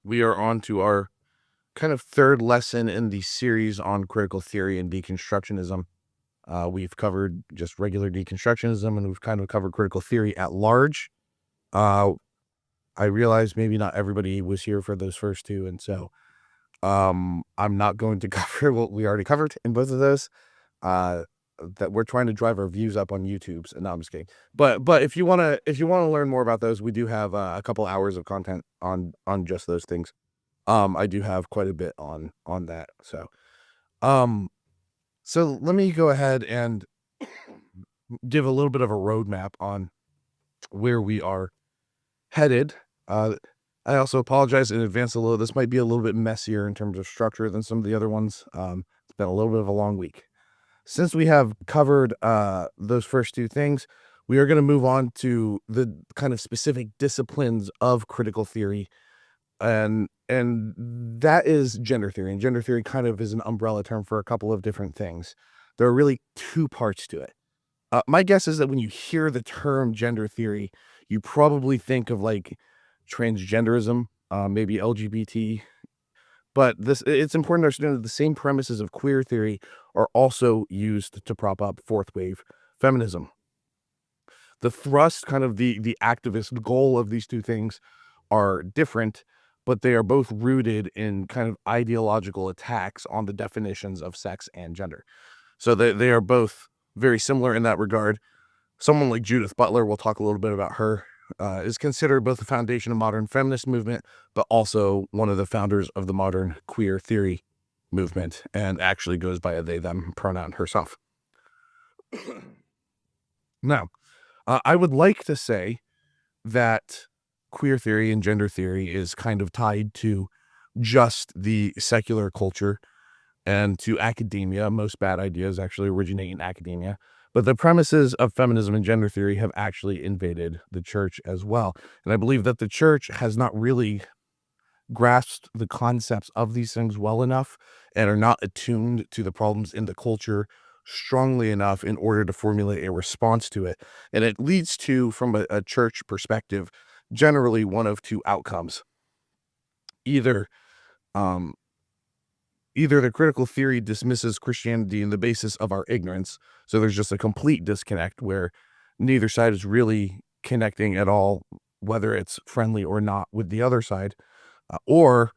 We are on to our kind of third lesson in the series on critical theory and deconstructionism. We've covered just regular deconstructionism, and we've kind of covered critical theory at large. Uh, I realize maybe not everybody was here for those first two, and so I'm not going to cover what we already covered in both of those. That we're trying to drive our views up on YouTube's, and no, I'm just kidding. But if you wanna learn more about those, we do have a couple hours of content on just those things. I do have quite a bit on that. Um, so let me go ahead and give a little bit of a roadmap on where we are headed. I also apologize in advance a little. This might be a little bit messier in terms of structure than some of the other ones. It's been a little bit of a long week. Since we have covered those first two things, we are going to move on to the kind of specific disciplines of critical theory, and that is gender theory. And gender theory kind of is an umbrella term for a couple of different things. There are really two parts to it. My guess is that when you hear the term gender theory, you probably think of like transgenderism, maybe LGBT. But it's important to understand that the same premises of queer theory are also used to prop up fourth wave feminism. The thrust, kind of the activist goal of these two things are different, but they are both rooted in kind of ideological attacks on the definitions of sex and gender. So they are both very similar in that regard. Someone like Judith Butler, we'll talk a little bit about her, is considered both the foundation of modern feminist movement, but also one of the founders of the modern queer theory movement, and actually goes by a they, them pronoun herself. Now, I would like to say that queer theory and gender theory is kind of tied to just the secular culture and to academia. Most bad ideas actually originate in academia. But the premises of feminism and gender theory have actually invaded the church as well. And I believe that the church has not really grasped the concepts of these things well enough and are not attuned to the problems in the culture strongly enough in order to formulate a response to it. And it leads to, from a church perspective, generally one of two outcomes. Either the critical theory dismisses Christianity on the basis of our ignorance, so there's just a complete disconnect where neither side is really connecting at all, whether it's friendly or not with the other side, or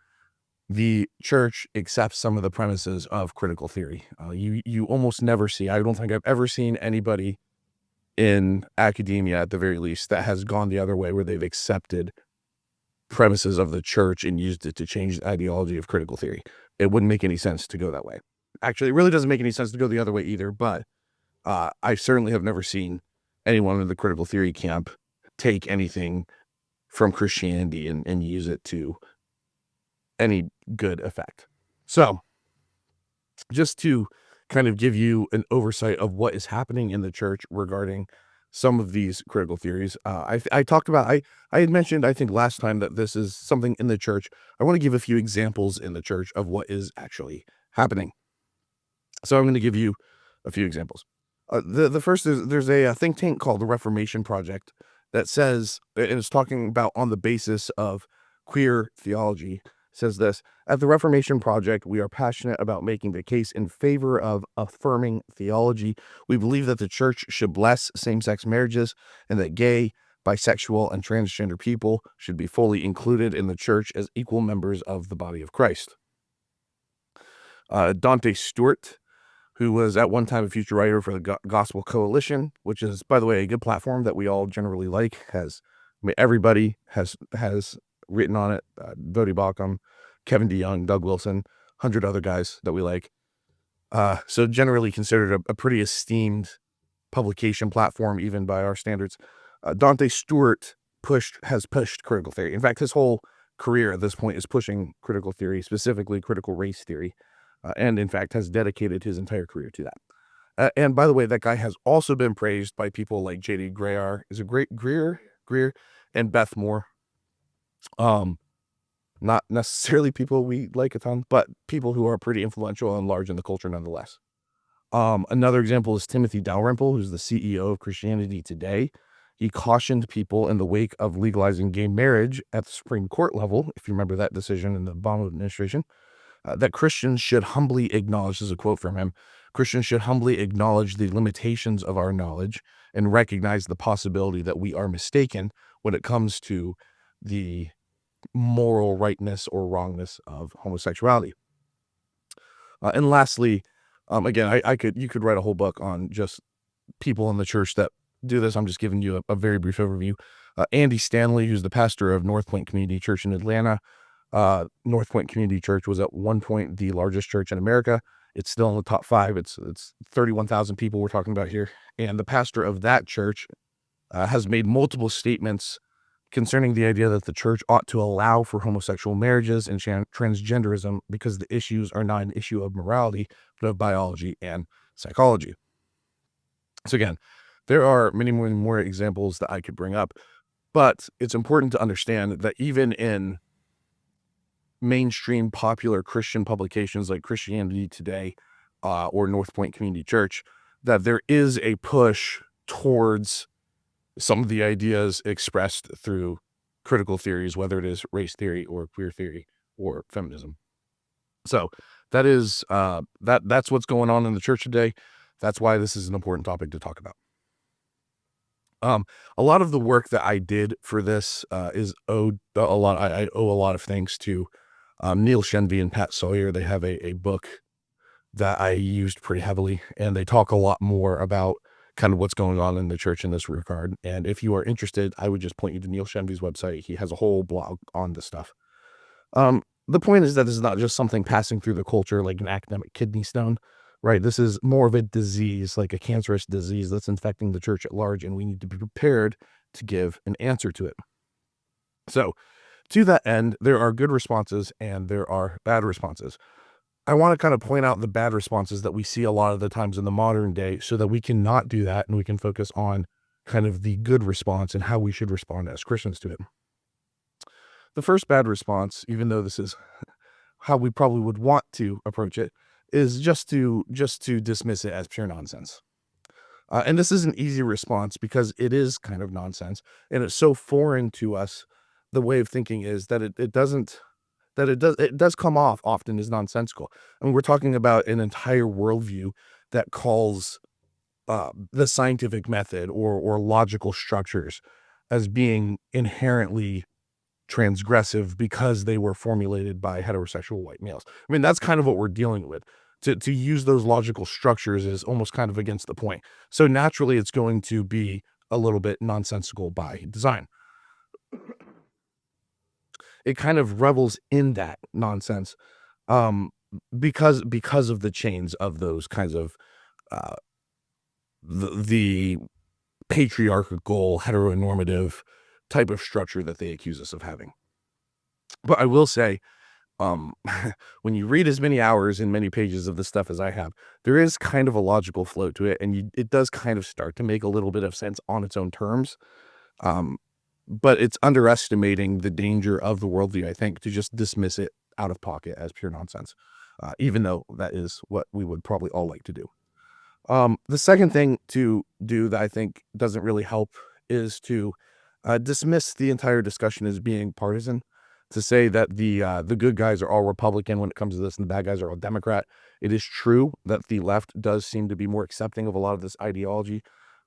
the church accepts some of the premises of critical theory. You almost never see, I don't think I've ever seen anybody in academia, at the very least, that has gone the other way, where they've accepted premises of the church and used it to change the ideology of critical theory. It wouldn't make any sense to go that way. Actually, it really doesn't make any sense to go the other way either, but I certainly have never seen anyone in the critical theory camp take anything from Christianity and use it to any good effect. So, just to kind of give you an oversight of what is happening in the church regarding some of these critical theories, I had mentioned, I think last time, that this is something in the church. I want to give a few examples in the church of what is actually happening. So I'm going to give you a few examples. The first is, there's a think tank called the Reformation Project that says, and it's talking about on the basis of queer theology, says this: at the Reformation Project, we are passionate about making the case in favor of affirming theology. We believe that the church should bless same-sex marriages, and that gay, bisexual, and transgender people should be fully included in the church as equal members of the body of Christ. Dante Stewart, who was at one time a feature writer for the Gospel Coalition, which is, by the way, a good platform that we all generally like. Everybody has written on it. Bodie Bauckham, Kevin DeYoung, Doug Wilson, 100 other guys that we like. So generally considered a pretty esteemed publication platform, even by our standards. Dante Stewart has pushed critical theory. In fact, his whole career at this point is pushing critical theory, specifically critical race theory, and in fact has dedicated his entire career to that. And by the way, that guy has also been praised by people like J.D. Greer, Greer, and Beth Moore. Not necessarily people we like a ton, but people who are pretty influential and large in the culture nonetheless. Another example is Timothy Dalrymple, who's the CEO of Christianity Today. he cautioned people in the wake of legalizing gay marriage at the Supreme Court level, if you remember that decision in the Obama administration, that Christians should humbly acknowledge, this is a quote from him, Christians should humbly acknowledge the limitations of our knowledge and recognize the possibility that we are mistaken when it comes to the moral rightness or wrongness of homosexuality. And lastly, again, you could write a whole book on just people in the church that do this. I'm just giving you a very brief overview. Andy Stanley, who's the pastor of North Point Community Church in Atlanta. North Point Community Church was at one point the largest church in America. It's still in the top 5. It's 31,000 people we're talking about here. And the pastor of that church has made multiple statements concerning the idea that the church ought to allow for homosexual marriages and transgenderism because the issues are not an issue of morality, but of biology and psychology. So again, there are many more examples that I could bring up, but it's important to understand that even in mainstream popular Christian publications like Christianity Today or North Point Community Church, that there is a push towards some of the ideas expressed through critical theories, whether it is race theory or queer theory or feminism. So that is that's what's going on in the church today. That's why this is an important topic to talk about. A lot of the work that I did for this is owed a lot. I owe a lot of thanks to Neil Shenvi and Pat Sawyer. They have a book that I used pretty heavily, and they talk a lot more about kind of what's going on in the church in this regard. And if you are interested, I would just point you to Neil Shenvi's website. He has a whole blog on this stuff. The point is that this is not just something passing through the culture like an academic kidney stone, right? This is more of a disease, like a cancerous disease that's infecting the church at large, and we need to be prepared to give an answer to it. So, to that end, there are good responses and there are bad responses. I want to kind of point out the bad responses that we see a lot of the times in the modern day so that we can not do that and we can focus on kind of the good response and how we should respond as Christians to it. The first bad response, even though this is how we probably would want to approach it, is just to dismiss it as pure nonsense. And this is an easy response because it is kind of nonsense and it's so foreign to us. The way of thinking is that it does come off often as nonsensical. I mean, we're talking about an entire worldview that calls the scientific method or logical structures as being inherently transgressive because they were formulated by heterosexual white males. I mean, that's kind of what we're dealing with. To use those logical structures is almost kind of against the point. So naturally, it's going to be a little bit nonsensical by design. It kind of revels in that nonsense because of the chains of those kinds of uh, the patriarchal heteronormative type of structure that they accuse us of having. But I will say, when you read as many hours and many pages of this stuff as I have, there is kind of a logical flow to it, and it does kind of start to make a little bit of sense on its own terms. But it's underestimating the danger of the worldview, I think, to just dismiss it out of pocket as pure nonsense, even though that is what we would probably all like to do. The second thing to do that I think doesn't really help is to dismiss the entire discussion as being partisan, to say that the good guys are all Republican when it comes to this and the bad guys are all Democrat. It is true that the left does seem to be more accepting of a lot of this ideology.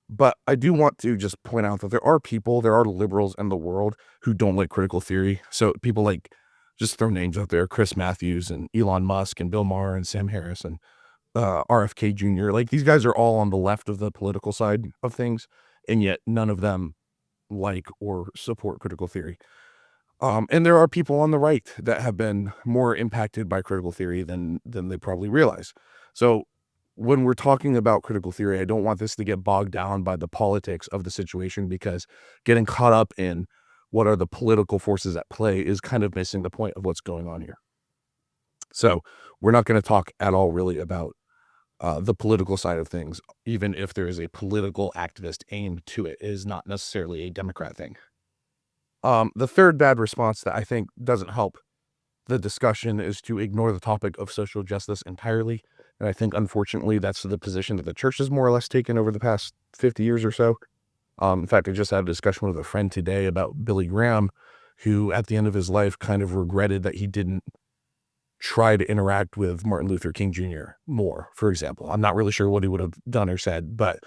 But I do want to just point out that there are liberals in the world who don't like critical theory. So people like, just throw names out there, Chris Matthews and Elon Musk and Bill Maher and Sam Harris and RFK Jr. Like, these guys are all on the left of the political side of things, and yet none of them like or support critical theory. And there are people on the right that have been more impacted by critical theory than they probably realize. So when we're talking about critical theory, I don't want this to get bogged down by the politics of the situation, because getting caught up in what are the political forces at play is kind of missing the point of what's going on here. So we're not going to talk at all really about the political side of things, even if there is a political activist aim to it. It is not necessarily a Democrat thing. The third bad response that I think doesn't help the discussion is to ignore the topic of social justice entirely. And I think, unfortunately, that's the position that the church has more or less taken over the past 50 years or so. In fact, I just had a discussion with a friend today about Billy Graham, who at the end of his life kind of regretted that he didn't try to interact with Martin Luther King Jr. more, for example. I'm not really sure what he would have done or said, but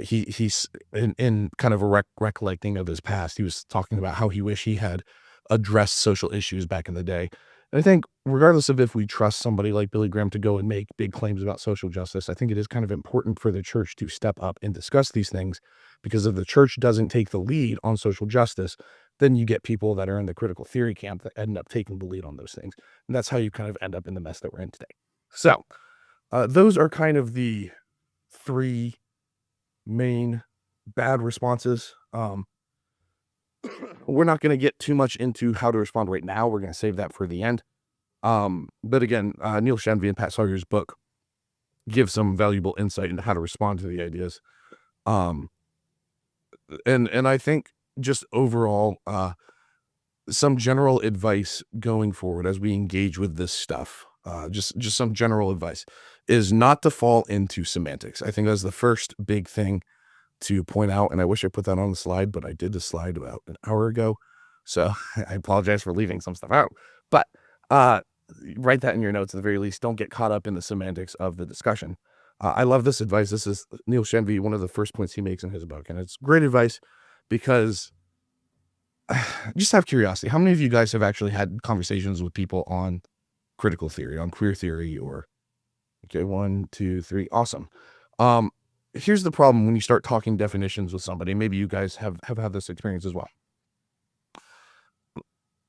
he's in kind of a recollecting of his past. He was talking about how he wished he had addressed social issues back in the day. And I think regardless of if we trust somebody like Billy Graham to go and make big claims about social justice, I think it is kind of important for the church to step up and discuss these things, because if the church doesn't take the lead on social justice, then you get people that are in the critical theory camp that end up taking the lead on those things. And that's how you kind of end up in the mess that we're in today. So those are kind of the three main bad responses. We're not going to get too much into how to respond right now. We're going to save that for the end. But again, Neil Shenvi and Pat Sawyer's book give some valuable insight into how to respond to the ideas. And I think just overall, some general advice going forward as we engage with this stuff, just some general advice is not to fall into semantics. I think that's the first big thing to point out. And I wish I put that on the slide, but I did the slide about an hour ago. So I apologize for leaving some stuff out, but write that in your notes at the very least. Don't get caught up in the semantics of the discussion. I love this advice. This is Neil Shenvi, one of the first points he makes in his book. And it's great advice because just have curiosity. How many of you guys have actually had conversations with people on critical theory, on queer theory, or okay, 1, 2, 3. Awesome. Here's the problem when you start talking definitions with somebody. Maybe you guys have had this experience as well.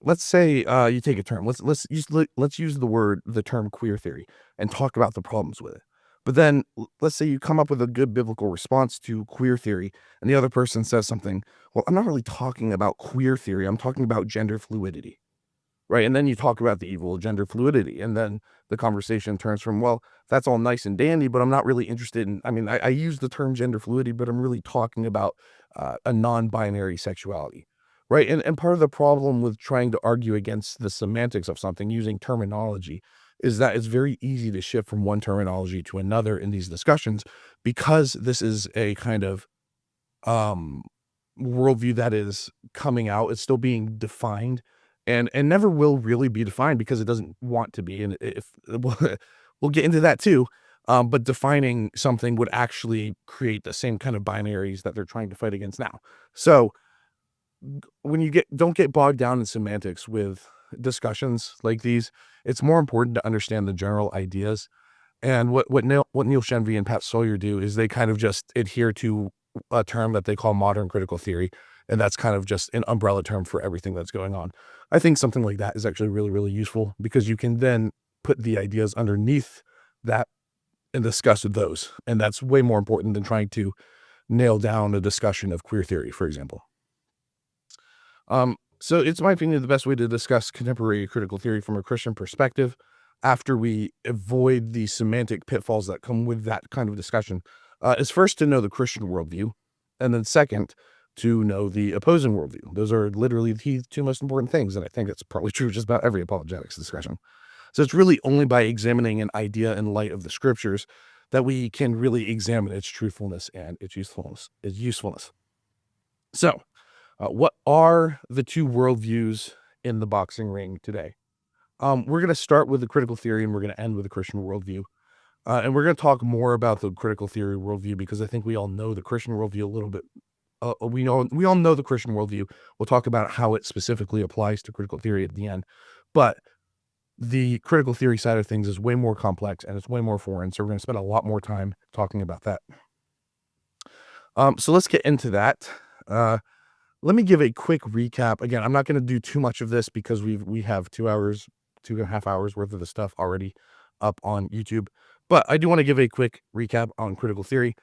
Let's say you take a term. Let's use the term queer theory and talk about the problems with it. But then let's say you come up with a good biblical response to queer theory, and the other person says something. Well, I'm not really talking about queer theory. I'm talking about gender fluidity. Right. And then you talk about the evil of gender fluidity. And then the conversation turns from, well, that's all nice and dandy, but I'm not really interested in, I use the term gender fluidity, but I'm really talking about a non-binary sexuality. Right. And part of the problem with trying to argue against the semantics of something using terminology is that it's very easy to shift from one terminology to another in these discussions, because this is a kind of um worldview that is coming out. It's still being defined, and never will really be defined because it doesn't want to be. And if we'll get into that too. But defining something would actually create the same kind of binaries that they're trying to fight against now. So when you don't get bogged down in semantics with discussions like these, it's more important to understand the general ideas. And what Neil Shenvi and Pat Sawyer do is they kind of just adhere to a term that they call modern critical theory, and that's kind of just an umbrella term for everything that's going on. I think something like that is actually really, really useful, because you can then put the ideas underneath that and discuss those, and that's way more important than trying to nail down a discussion of queer theory, for example. So it's my opinion the best way to discuss contemporary critical theory from a Christian perspective, after we avoid the semantic pitfalls that come with that kind of discussion, is first to know the Christian worldview, and then second, to know the opposing worldview. Those are literally the two most important things, and I think that's probably true just about every apologetics discussion. So it's really only by examining an idea in light of the scriptures that we can really examine its truthfulness and its usefulness. So, what are the two worldviews in the boxing ring today? We're going to start with the critical theory, and we're going to end with the Christian worldview. And we're going to talk more about the critical theory worldview, because I think we all know the Christian worldview a little bit. We all know the Christian worldview. We'll talk about how it specifically applies to critical theory at the end. But the critical theory side of things is way more complex, and it's way more foreign. So we're going to spend a lot more time talking about that. So let's get into that. Let me give a quick recap. Again, I'm not going to do too much of this because we have 2.5 hours worth of the stuff already up on YouTube. But I do want to give a quick recap on critical theory.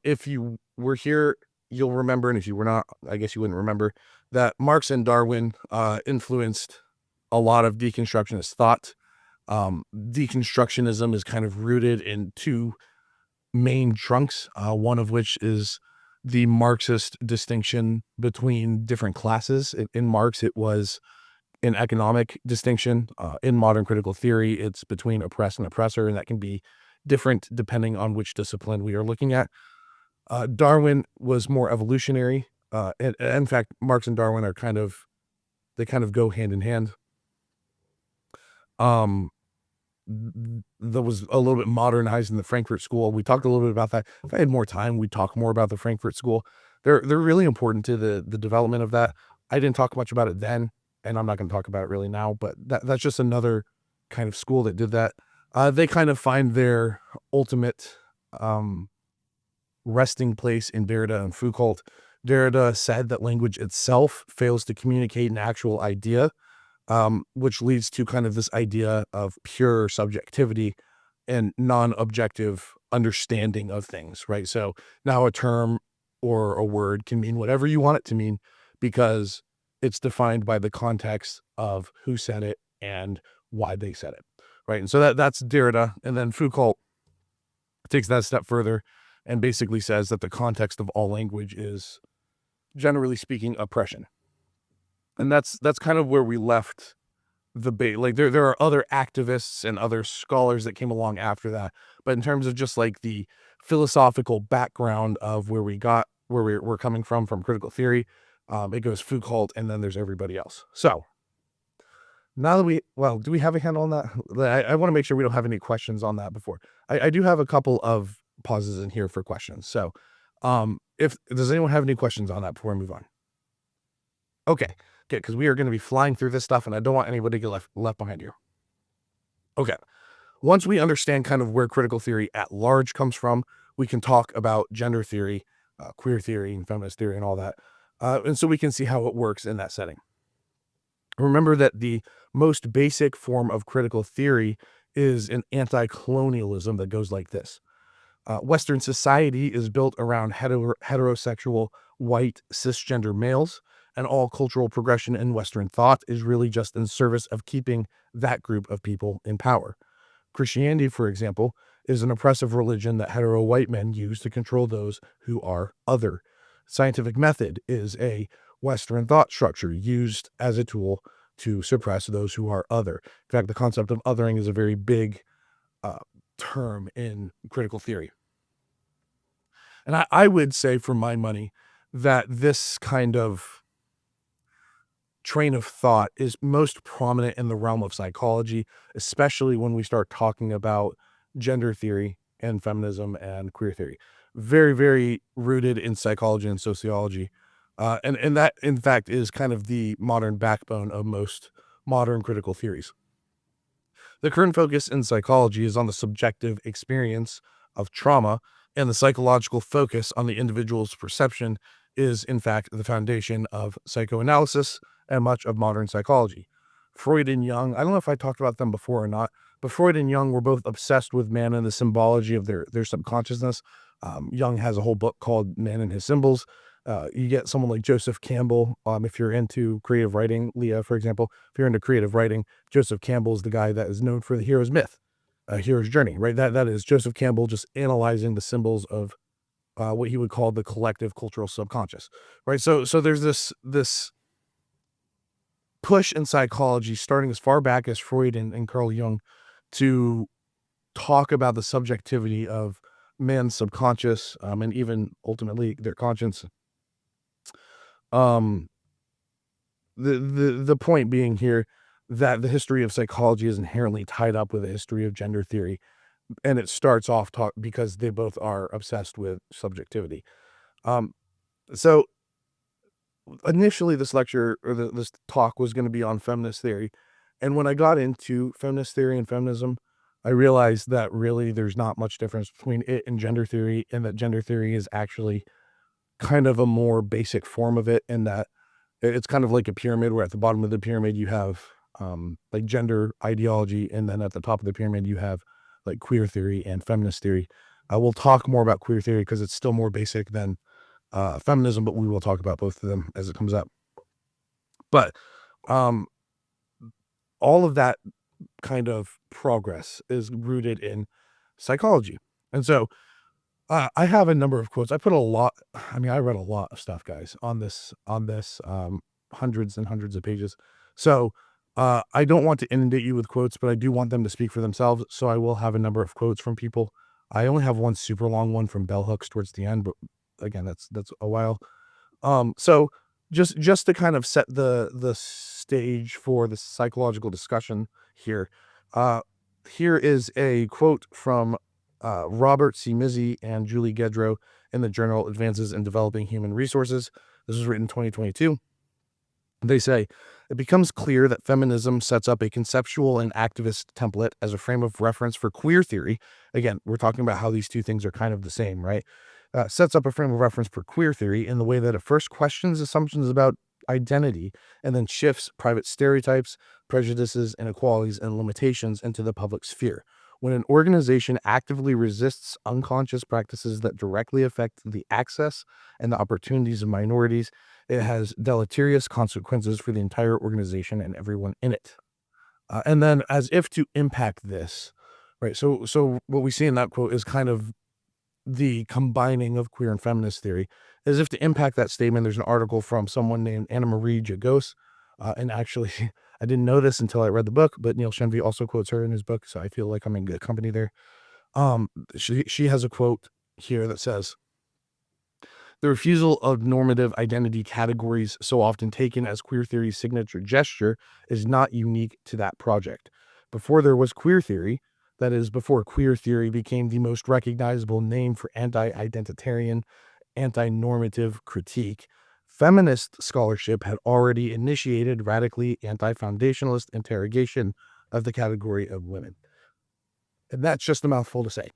If you were here, you'll remember, and if you were not, I guess you wouldn't remember, that Marx and Darwin influenced a lot of deconstructionist thought. Deconstructionism is kind of rooted in two main trunks, one of which is the Marxist distinction between different classes. In Marx, it was an economic distinction. In modern critical theory, it's between oppressed and oppressor, and that can be different depending on which discipline we are looking at. Darwin was more evolutionary. And in fact, Marx and Darwin are they kind of go hand in hand. Um, that was a little bit modernized in the Frankfurt School. We talked a little bit about that. If I had more time, we'd talk more about the Frankfurt School. They're really important to the development of that. I didn't talk much about it then, and I'm not going to talk about it really now. But that's just another kind of school that did that. They kind of find their ultimate um, resting place in Derrida and Foucault. Derrida said that language itself fails to communicate an actual idea, which leads to kind of this idea of pure subjectivity and non-objective understanding of things, right? So now a term or a word can mean whatever you want it to mean because it's defined by the context of who said it and why they said it, right? And so that's Derrida. And then Foucault takes that a step further and basically says that the context of all language is, generally speaking, oppression. And that's kind of where we left the debate. Like there are other activists and other scholars that came along after that, but in terms of just like the philosophical background of where we're coming from critical theory, it goes Foucault, and then there's everybody else. So now that do we have a handle on that? I want to make sure we don't have any questions on that before. I do have a couple of pauses in here for questions. So, if does anyone have any questions on that before we move on? Okay, because we are going to be flying through this stuff, and I don't want anybody to get left behind here. Okay, once we understand kind of where critical theory at large comes from, we can talk about gender theory, queer theory, and feminist theory, and all that, and so we can see how it works in that setting. Remember that the most basic form of critical theory is an anti-colonialism that goes like this. Western society is built around heterosexual, white, cisgender males, and all cultural progression in Western thought is really just in service of keeping that group of people in power. Christianity, for example, is an oppressive religion that hetero white men use to control those who are other. Scientific method is a Western thought structure used as a tool to suppress those who are other. In fact, the concept of othering is a very big term in critical theory. And I would say, for my money, that this kind of train of thought is most prominent in the realm of psychology, especially when we start talking about gender theory and feminism and queer theory. Very, very rooted in psychology and sociology. And that, in fact, is kind of the modern backbone of most modern critical theories. The current focus in psychology is on the subjective experience of trauma, and the psychological focus on the individual's perception is, in fact, the foundation of psychoanalysis and much of modern psychology. Freud and Jung, I don't know if I talked about them before or not, but Freud and Jung were both obsessed with man and the symbology of their subconsciousness. Jung has a whole book called Man and His Symbols. You get someone like Joseph Campbell, if you're into creative writing, Leah, for example, if you're into creative writing, Joseph Campbell is the guy that is known for the hero's myth, hero's journey, right? That is Joseph Campbell just analyzing the symbols of what he would call the collective cultural subconscious, right? So there's this push in psychology starting as far back as Freud and Carl Jung to talk about the subjectivity of man's subconscious, and even ultimately their conscience. Um, the point being here that the history of psychology is inherently tied up with the history of gender theory, and it starts off because they both are obsessed with subjectivity. Um, so initially, this lecture or this talk was going to be on feminist theory, and when I got into feminist theory and feminism, I realized that really there's not much difference between it and gender theory, and that gender theory is actually kind of a more basic form of it, and that it's kind of like a pyramid where at the bottom of the pyramid you have like gender ideology, and then at the top of the pyramid you have like queer theory and feminist theory. I will talk more about queer theory because it's still more basic than feminism, but we will talk about both of them as it comes up. But um, all of that kind of progress is rooted in psychology, and so I have a number of quotes. I put a lot. I mean, I read a lot of stuff, guys, on this, hundreds and hundreds of pages. So I don't want to inundate you with quotes, but I do want them to speak for themselves. So I will have a number of quotes from people. I only have one super long one from Bell Hooks towards the end, but again, that's a while. So just to kind of set the stage for the psychological discussion here, uh, here is a quote from Robert C. Mizzi and Julie Gedrow in the journal Advances in Developing Human Resources. This was written in 2022. They say, it becomes clear that feminism sets up a conceptual and activist template as a frame of reference for queer theory. Again, we're talking about how these two things are kind of the same, right? Sets up a frame of reference for queer theory in the way that it first questions assumptions about identity and then shifts private stereotypes, prejudices, inequalities, and limitations into the public sphere. When an organization actively resists unconscious practices that directly affect the access and the opportunities of minorities, it has deleterious consequences for the entire organization and everyone in it. And then, as if to impact this, right? So what we see in that quote is kind of the combining of queer and feminist theory. As if to impact that statement, there's an article from someone named Anna Marie Jagos. And actually, I didn't know this until I read the book, but Neil Shenvi also quotes her in his book, so I feel like I'm in good company there. She has a quote here that says, the refusal of normative identity categories, so often taken as queer theory's signature gesture, is not unique to that project. Before there was queer theory, that is, before queer theory became the most recognizable name for anti-identitarian, anti-normative critique, feminist scholarship had already initiated radically anti-foundationalist interrogation of the category of women. And that's just a mouthful to say.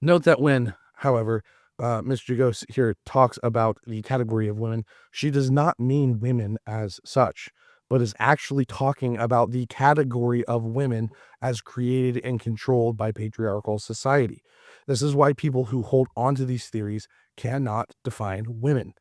Note that when, however, Ms. Jagos here talks about the category of women, she does not mean women as such, but is actually talking about the category of women as created and controlled by patriarchal society. This is why people who hold on to these theories cannot define women.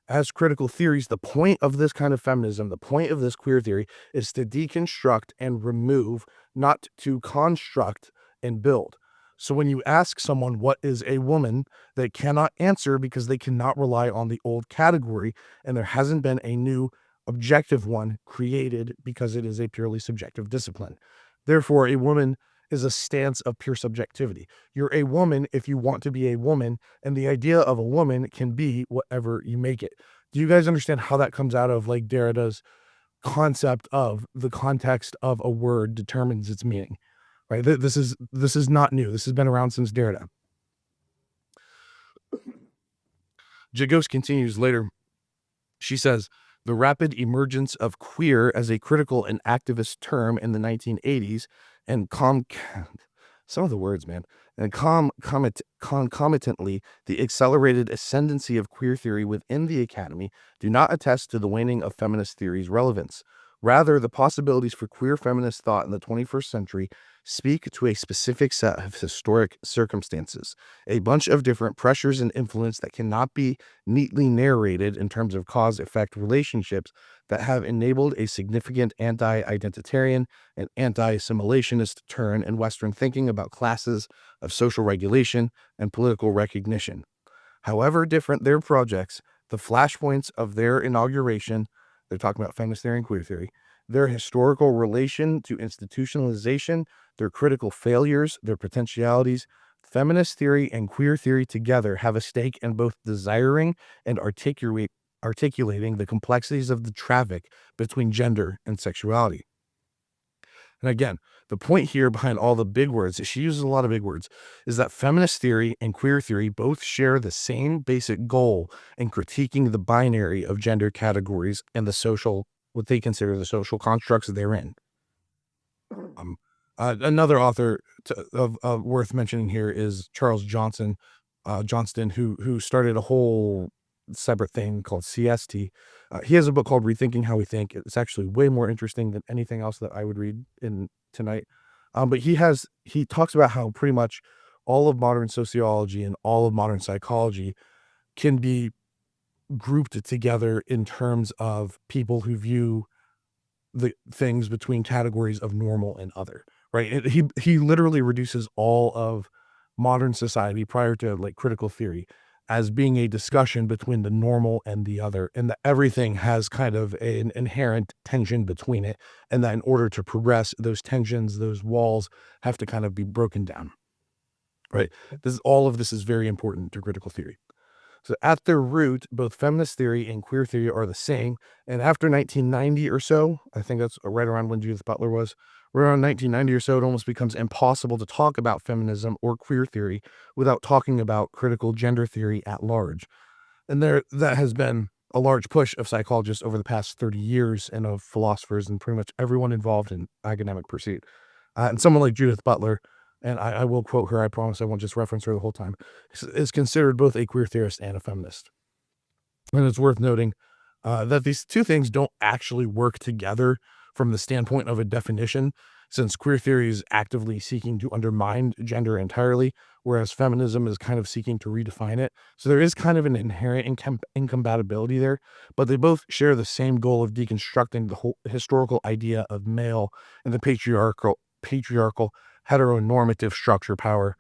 As critical theories, the point of this kind of feminism, the point of this queer theory, is to deconstruct and remove, not to construct and build. So when you ask someone what is a woman, they cannot answer because they cannot rely on the old category, and there hasn't been a new objective one created because it is a purely subjective discipline. Therefore, a woman is a stance of pure subjectivity. You're a woman if you want to be a woman, and the idea of a woman can be whatever you make it. Do you guys understand how that comes out of like Derrida's concept of the context of a word determines its meaning? Right. This is not new. This has been around since Derrida. Jagos continues later. She says, the rapid emergence of queer as a critical and activist term in the 1980s and some of the words, man, and concomitantly, the accelerated ascendancy of queer theory within the academy do not attest to the waning of feminist theory's relevance. Rather, the possibilities for queer feminist thought in the 21st century speak to a specific set of historic circumstances, a bunch of different pressures and influence that cannot be neatly narrated in terms of cause-effect relationships that have enabled a significant anti-identitarian and anti-assimilationist turn in Western thinking about classes of social regulation and political recognition. However different their projects, the flashpoints of their inauguration, they're talking about feminist theory and queer theory, their historical relation to institutionalization, their critical failures, their potentialities, feminist theory and queer theory together have a stake in both desiring and articulating the complexities of the traffic between gender and sexuality. And again, the point here behind all the big words, she uses a lot of big words, is that feminist theory and queer theory both share the same basic goal in critiquing the binary of gender categories and the social, what they consider the social constructs therein. Another author of worth mentioning here is Charles Johnston, who started a whole separate thing called CST. He has a book called Rethinking How We Think. It's actually way more interesting than anything else that I would read in tonight. But he talks about how pretty much all of modern sociology and all of modern psychology can be grouped together in terms of people who view the things between categories of normal and other, right? He literally reduces all of modern society prior to like critical theory as being a discussion between the normal and the other, and that everything has kind of an inherent tension between it, and that in order to progress, those tensions, those walls have to kind of be broken down, right? All of this is very important to critical theory. So at their root, both feminist theory and queer theory are the same. And after 1990 or so, I think that's right around when Judith Butler was, around 1990 or so, it almost becomes impossible to talk about feminism or queer theory without talking about critical gender theory at large. And that has been a large push of psychologists over the past 30 years and of philosophers and pretty much everyone involved in academic pursuit. And someone like Judith Butler, and I will quote her, I promise I won't just reference her the whole time, is considered both a queer theorist and a feminist. And it's worth noting that these two things don't actually work together from the standpoint of a definition, since queer theory is actively seeking to undermine gender entirely, whereas feminism is kind of seeking to redefine it. So there is kind of an inherent incompatibility there, but they both share the same goal of deconstructing the whole historical idea of male and the patriarchal heteronormative structure power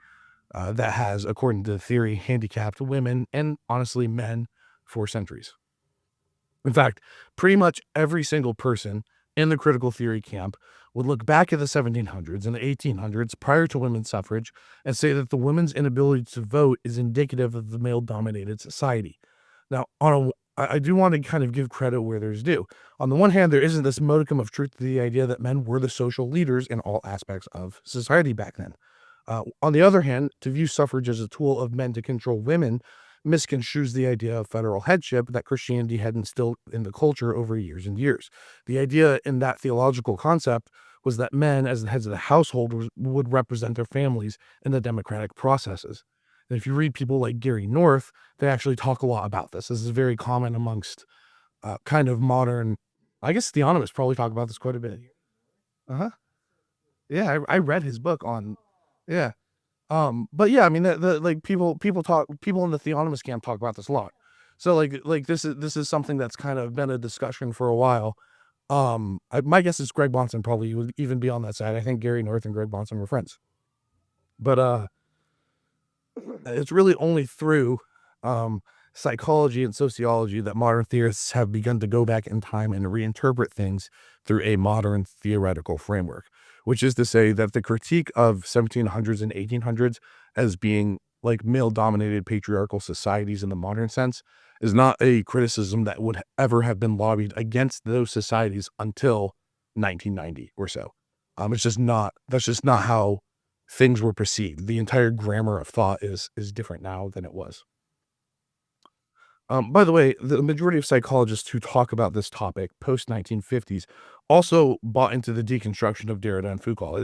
that has, according to the theory, handicapped women and honestly men for centuries. In fact, pretty much every single person in the critical theory camp would look back at the 1700s and the 1800s prior to women's suffrage and say that the women's inability to vote is indicative of the male dominated society. Now, I do want to kind of give credit where there's due. On the one hand, there isn't this modicum of truth to the idea that men were the social leaders in all aspects of society back then. On the other hand, to view suffrage as a tool of men to control women misconstrues the idea of federal headship that Christianity had instilled in the culture over years and years. The idea in that theological concept was that men, as the heads of the household, would represent their families in the democratic processes. And if you read people like Gary North, they actually talk a lot about this. This is very common amongst kind of modern, I guess theonomists probably talk about this quite a bit. Uh-huh. Yeah, I read his book on, yeah. But yeah, I mean, the like people in the theonomist camp talk about this a lot. So this is something that's kind of been a discussion for a while. My guess is Greg Bonson probably would even be on that side. I think Gary North and Greg Bonson were friends. But it's really only through um, psychology and sociology that modern theorists have begun to go back in time and reinterpret things through a modern theoretical framework, which is to say that the critique of 1700s and 1800s as being like male dominated patriarchal societies in the modern sense is not a criticism that would ever have been lobbied against those societies until 1990 or so. It's just not, that's just not how things were perceived. The entire grammar of thought is different now than it was. By the way, the majority of psychologists who talk about this topic post 1950s also bought into the deconstruction of Derrida and Foucault.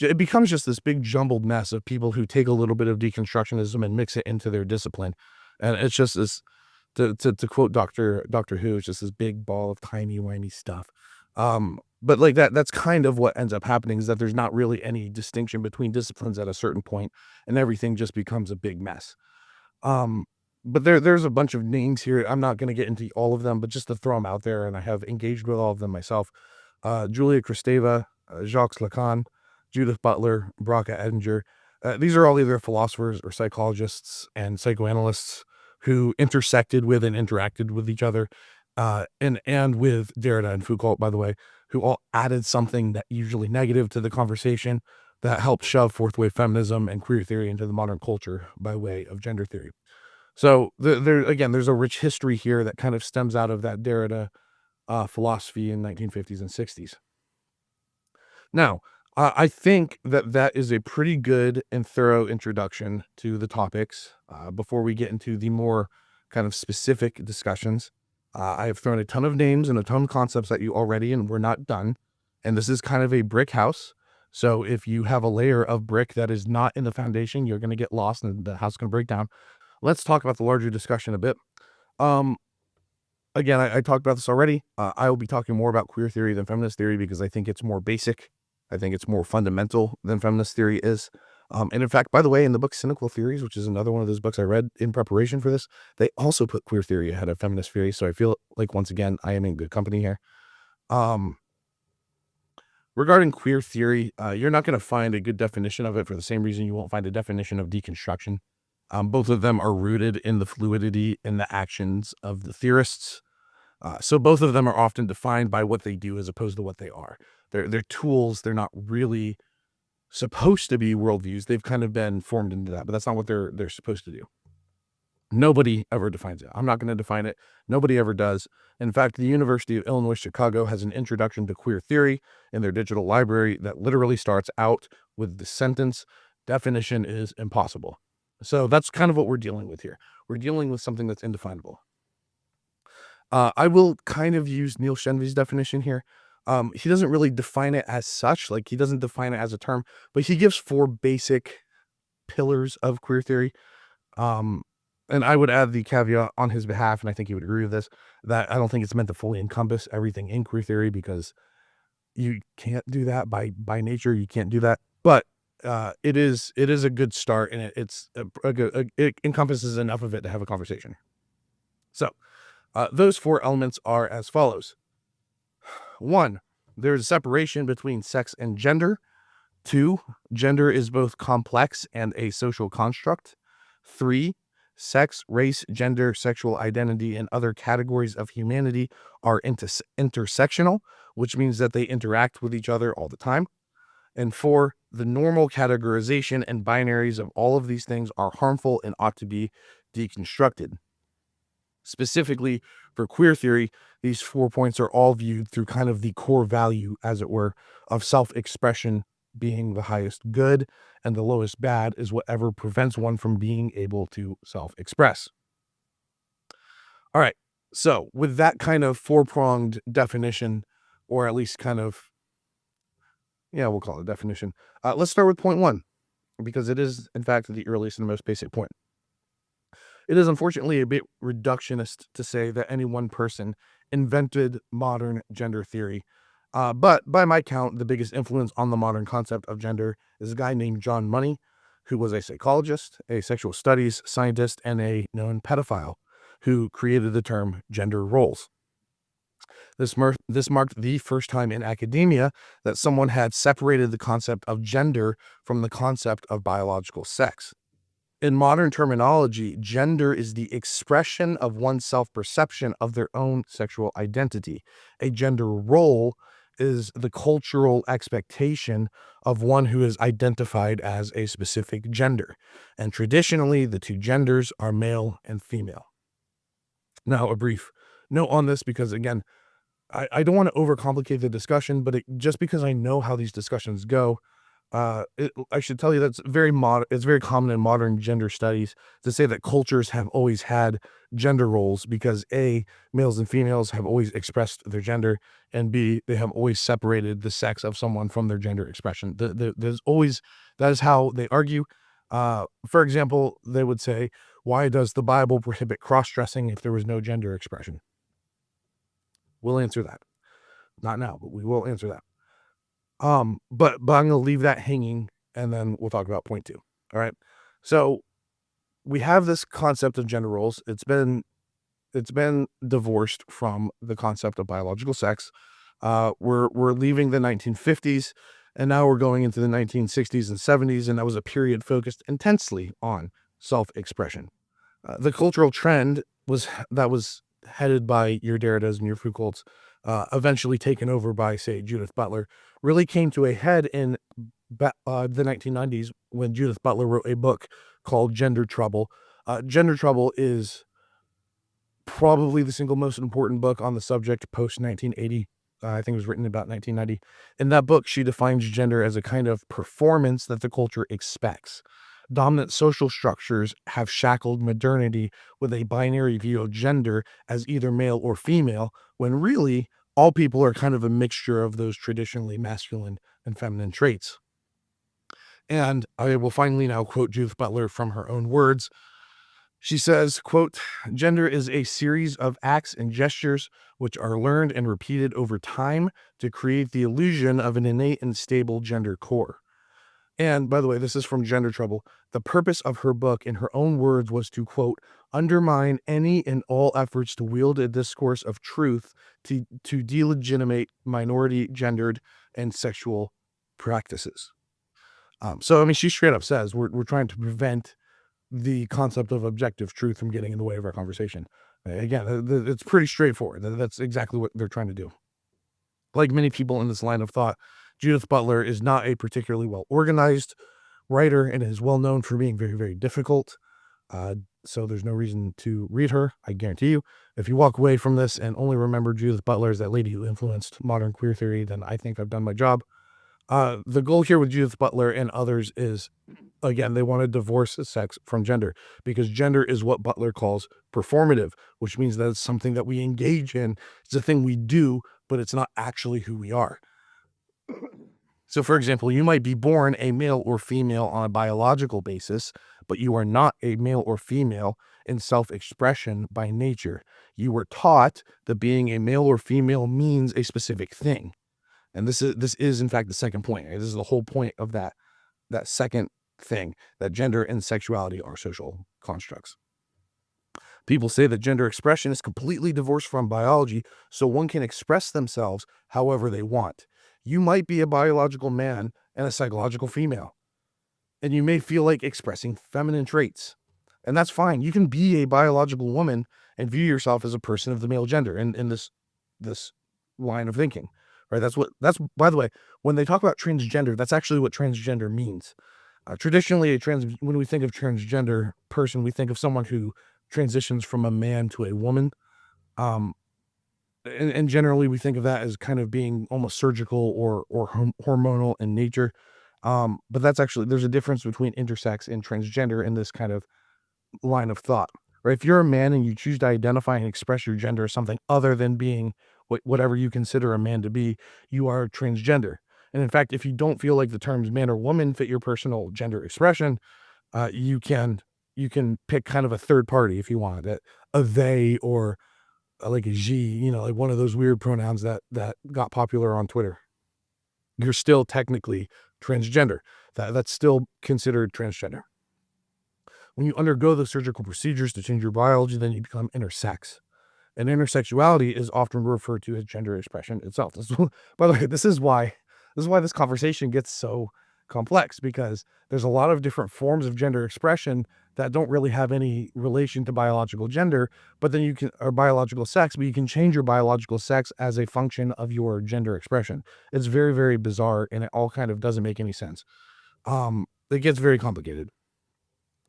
It becomes just this big jumbled mess of people who take a little bit of deconstructionism and mix it into their discipline, and it's just this. To quote Doctor Who, it's just this big ball of timey-wimey stuff. But like that's kind of what ends up happening is that there's not really any distinction between disciplines at a certain point, and everything just becomes a big mess. Um, but there's a bunch of names here. I'm not going to get into all of them, but just to throw them out there, and I have engaged with all of them myself. Julia Kristeva, Jacques Lacan, Judith Butler, Bracha Edinger. These are all either philosophers or psychologists and psychoanalysts who intersected with and interacted with each other, and with Derrida and Foucault, by the way, who all added something that usually negative to the conversation that helped shove fourth wave feminism and queer theory into the modern culture by way of gender theory. So there's a rich history here that kind of stems out of that Derrida philosophy in 1950s and 60s. Now, I think that is a pretty good and thorough introduction to the topics. Before we get into the more kind of specific discussions, I have thrown a ton of names and a ton of concepts at you already, and we're not done. And this is kind of a brick house. So if you have a layer of brick that is not in the foundation, you're going to get lost and the house is going to break down. Let's talk about the larger discussion a bit. Um, Again, I talked about this already. I will be talking more about queer theory than feminist theory because I think it's more basic. I think it's more fundamental than feminist theory is. And in fact, by the way, in the book Cynical Theories, which is another one of those books I read in preparation for this, they also put queer theory ahead of feminist theory. So I feel like, once again, I am in good company here. Um, Regarding queer theory, you're not going to find a good definition of it for the same reason you won't find a definition of deconstruction. Both of them are rooted in the fluidity in the actions of the theorists. So both of them are often defined by what they do as opposed to what they are. They're tools. They're not really supposed to be worldviews. They've kind of been formed into that, but that's not what they're supposed to do. Nobody ever defines it. I'm not going to define it. Nobody ever does. In fact, the University of Illinois Chicago has an introduction to queer theory in their digital library that literally starts out with the sentence, definition is impossible. So that's kind of what we're dealing with here. We're dealing with something that's indefinable. I will kind of use Neil Shenvi's definition here. He doesn't really define it as such, like he doesn't define it as a term, but he gives 4 basic pillars of queer theory. Um, and I would add the caveat on his behalf, and I think he would agree with this, that I don't think it's meant to fully encompass everything in queer theory, because you can't do that by nature. You can't do that. But it is a good start, and it encompasses enough of it to have a conversation. So those 4 elements are as follows. 1, there's a separation between sex and gender. 2, gender is both complex and a social construct. 3, sex, race, gender, sexual identity, and other categories of humanity are intersectional, which means that they interact with each other all the time. And 4, the normal categorization and binaries of all of these things are harmful and ought to be deconstructed. Specifically for queer theory, these 4 points are all viewed through kind of the core value, as it were, of self-expression being the highest good, and the lowest bad is whatever prevents one from being able to self-express. All right, so with that kind of 4-pronged definition, or at least kind of, yeah, we'll call it definition, let's start with point 1, because it is, in fact, the earliest and most basic point. It is unfortunately a bit reductionist to say that any one person invented modern gender theory. But by my count, the biggest influence on the modern concept of gender is a guy named John Money, who was a psychologist, a sexual studies scientist, and a known pedophile, who created the term gender roles. This marked the first time in academia that someone had separated the concept of gender from the concept of biological sex. In modern terminology, gender is the expression of one's self-perception of their own sexual identity. A gender role is the cultural expectation of one who is identified as a specific gender. And traditionally, the 2 genders are male and female. Now, a brief note on this, because again, I don't want to overcomplicate the discussion, but just because I know how these discussions go, I should tell you that's it's very common in modern gender studies to say that cultures have always had gender roles because A, males and females have always expressed their gender, and B, they have always separated the sex of someone from their gender expression. There's always, that is how they argue. For example, they would say, why does the Bible prohibit cross-dressing if there was no gender expression? We'll answer that. Not now, but we will answer that. But I'm gonna leave that hanging, and then we'll talk about point 2. All right. So we have this concept of gender roles. It's been divorced from the concept of biological sex. We're leaving the 1950s, and now we're going into the 1960s and 70s, and that was a period focused intensely on self-expression. The cultural trend was headed by your Derridas and your Foucaults, eventually taken over by, say, Judith Butler, really came to a head in the 1990s when Judith Butler wrote a book called Gender Trouble. Gender Trouble is probably the single most important book on the subject post 1980. I think it was written about 1990. In that book, she defines gender as a kind of performance that the culture expects. Dominant social structures have shackled modernity with a binary view of gender as either male or female, when really all people are kind of a mixture of those traditionally masculine and feminine traits. And I will finally now quote Judith Butler from her own words. She says, quote, "Gender is a series of acts and gestures which are learned and repeated over time to create the illusion of an innate and stable gender core." And by the way, this is from Gender Trouble. The purpose of her book, in her own words, was to, quote, "undermine any and all efforts to wield a discourse of truth to delegitimate minority gendered and sexual practices." So, I mean, she straight up says we're trying to prevent the concept of objective truth from getting in the way of our conversation. Again, it's pretty straightforward. That's exactly what they're trying to do. Like many people in this line of thought, Judith Butler is not a particularly well-organized writer and is well known for being very, very difficult. So there's no reason to read her. I guarantee you, if you walk away from this and only remember Judith Butler as that lady who influenced modern queer theory, then I think I've done my job. The goal here with Judith Butler and others is, again, they want to divorce sex from gender, because gender is what Butler calls performative, which means that it's something that we engage in. It's a thing we do, but it's not actually who we are. So, for example, you might be born a male or female on a biological basis, but you are not a male or female in self-expression by nature. You were taught that being a male or female means a specific thing. And this is in fact the second point. Right? This is the whole point of that second thing, that gender and sexuality are social constructs. People say that gender expression is completely divorced from biology, so one can express themselves however they want. You might be a biological man and a psychological female, and you may feel like expressing feminine traits. And that's fine. You can be a biological woman and view yourself as a person of the male gender in this line of thinking. Right? That's by the way, when they talk about transgender, that's actually what transgender means. Traditionally, when we think of transgender person, we think of someone who transitions from a man to a woman. Um, and generally, we think of that as kind of being almost surgical or hormonal in nature. But that's actually, there's a difference between intersex and transgender in this kind of line of thought. Right? If you're a man and you choose to identify and express your gender as something other than being whatever you consider a man to be, you are transgender. And in fact, if you don't feel like the terms man or woman fit your personal gender expression, you can pick kind of a third party if you want, a they or like a she, like one of those weird pronouns that got popular on Twitter. You're still technically transgender. That's still considered transgender. When you undergo the surgical procedures to change your biology, then you become intersex. And intersexuality is often referred to as gender expression itself. By the way, this is why this conversation gets so complex, because there's a lot of different forms of gender expression that don't really have any relation to biological gender, but then or biological sex, but you can change your biological sex as a function of your gender expression. It's very, very bizarre, and it all kind of doesn't make any sense. It gets very complicated.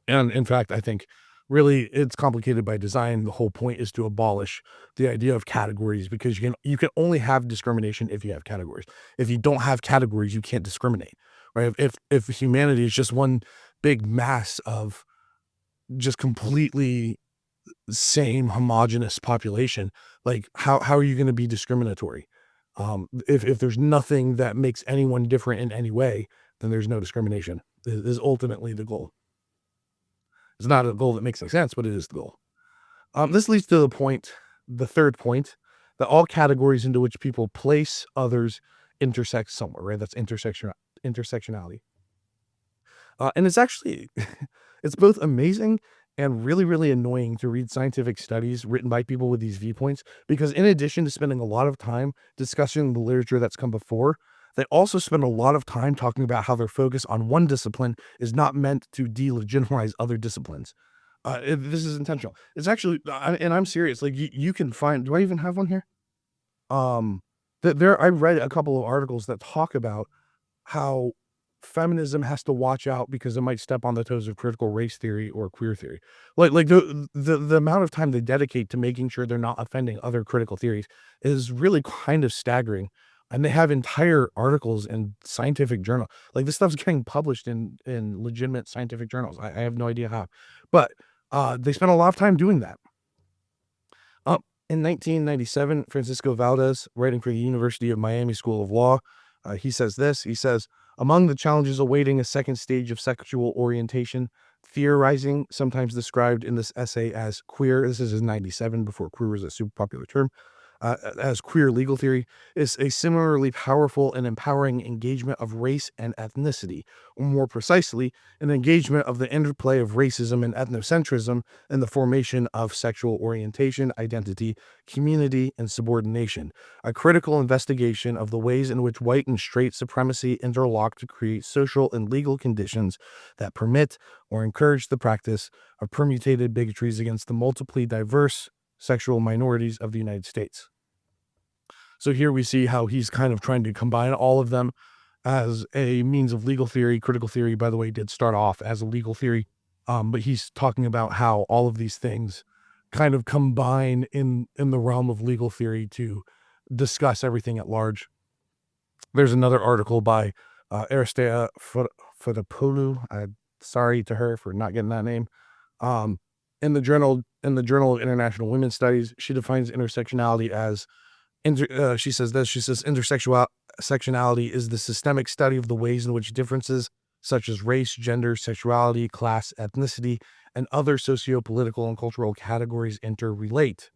And in fact, I think really it's complicated by design. The whole point is to abolish the idea of categories, because you can only have discrimination if you have categories. If you don't have categories, you can't discriminate. Right? If humanity is just one big mass of just completely same homogenous population, like how are you going to be discriminatory? If there's nothing that makes anyone different in any way, then there's no discrimination. Is ultimately the goal. It's not a goal that makes any sense, but it is the goal. This leads to the third point, that all categories into which people place others intersect somewhere, right? That's intersectionality. And it's actually, it's both amazing and really, really annoying to read scientific studies written by people with these viewpoints, because in addition to spending a lot of time discussing the literature that's come before, they also spend a lot of time talking about how their focus on one discipline is not meant to delegitimize other disciplines. This is intentional. It's actually, and I'm serious. Like you can find. Do I even have one here? I read a couple of articles that talk about how feminism has to watch out because it might step on the toes of critical race theory or queer theory. Like the amount of time they dedicate to making sure they're not offending other critical theories is really kind of staggering. And they have entire articles in scientific journal. Like this stuff's getting published in legitimate scientific journals. I have no idea how, but they spent a lot of time doing that. In 1997, Francisco Valdez, writing for the University of Miami School of Law, he says this. He says, among the challenges awaiting a second stage of sexual orientation, theorizing, sometimes described in this essay as queer, this is in 97, before queer was a super popular term, as queer legal theory, is a similarly powerful and empowering engagement of race and ethnicity, or more precisely, an engagement of the interplay of racism and ethnocentrism in the formation of sexual orientation, identity, community, and subordination, a critical investigation of the ways in which white and straight supremacy interlock to create social and legal conditions that permit or encourage the practice of permutated bigotries against the multiply diverse sexual minorities of the United States. So here we see how he's kind of trying to combine all of them as a means of legal theory. Critical theory, by the way, did start off as a legal theory. But he's talking about how all of these things kind of combine in the realm of legal theory to discuss everything at large. There's another article by Aristea Fotopoulou. Sorry to her for not getting that name. Um, in the Journal of International Women's Studies, she defines intersectionality as she says intersectionality is the systemic study of the ways in which differences such as race, gender, sexuality, class, ethnicity, and other socio-political and cultural categories interrelate.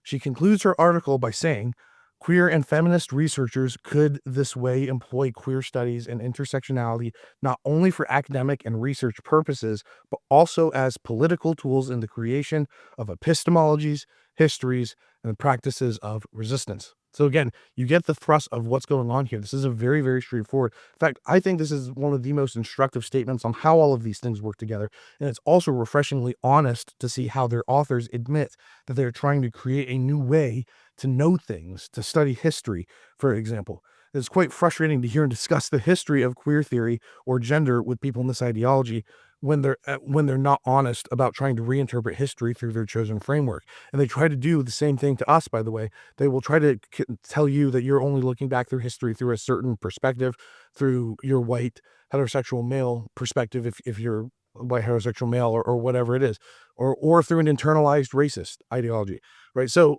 She concludes her article by saying, queer and feminist researchers could this way employ queer studies and intersectionality not only for academic and research purposes, but also as political tools in the creation of epistemologies, histories, and practices of resistance. So again, you get the thrust of what's going on here. This is a very, very straightforward. In fact, I think this is one of the most instructive statements on how all of these things work together. And it's also refreshingly honest to see how their authors admit that they're trying to create a new way to know things, to study history, for example. It's quite frustrating to hear and discuss the history of queer theory or gender with people in this ideology when they're not honest about trying to reinterpret history through their chosen framework. And they try to do the same thing to us, by the way. They will try to tell you that you're only looking back through history through a certain perspective, through your white heterosexual male perspective, if you're a white heterosexual male, or whatever it is, or through an internalized racist ideology, right? So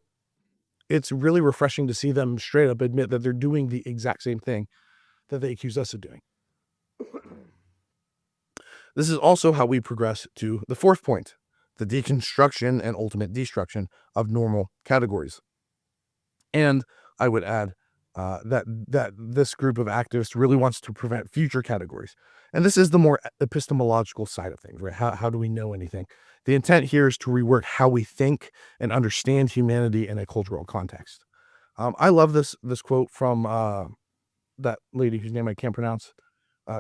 it's really refreshing to see them straight up admit that they're doing the exact same thing that they accuse us of doing. This is also how we progress to the fourth point, the deconstruction and ultimate destruction of normal categories. And I would add that this group of activists really wants to prevent future categories. And this is the more epistemological side of things, right? How do we know anything? The intent here is to rework how we think and understand humanity in a cultural context. I love this quote from that lady whose name I can't pronounce.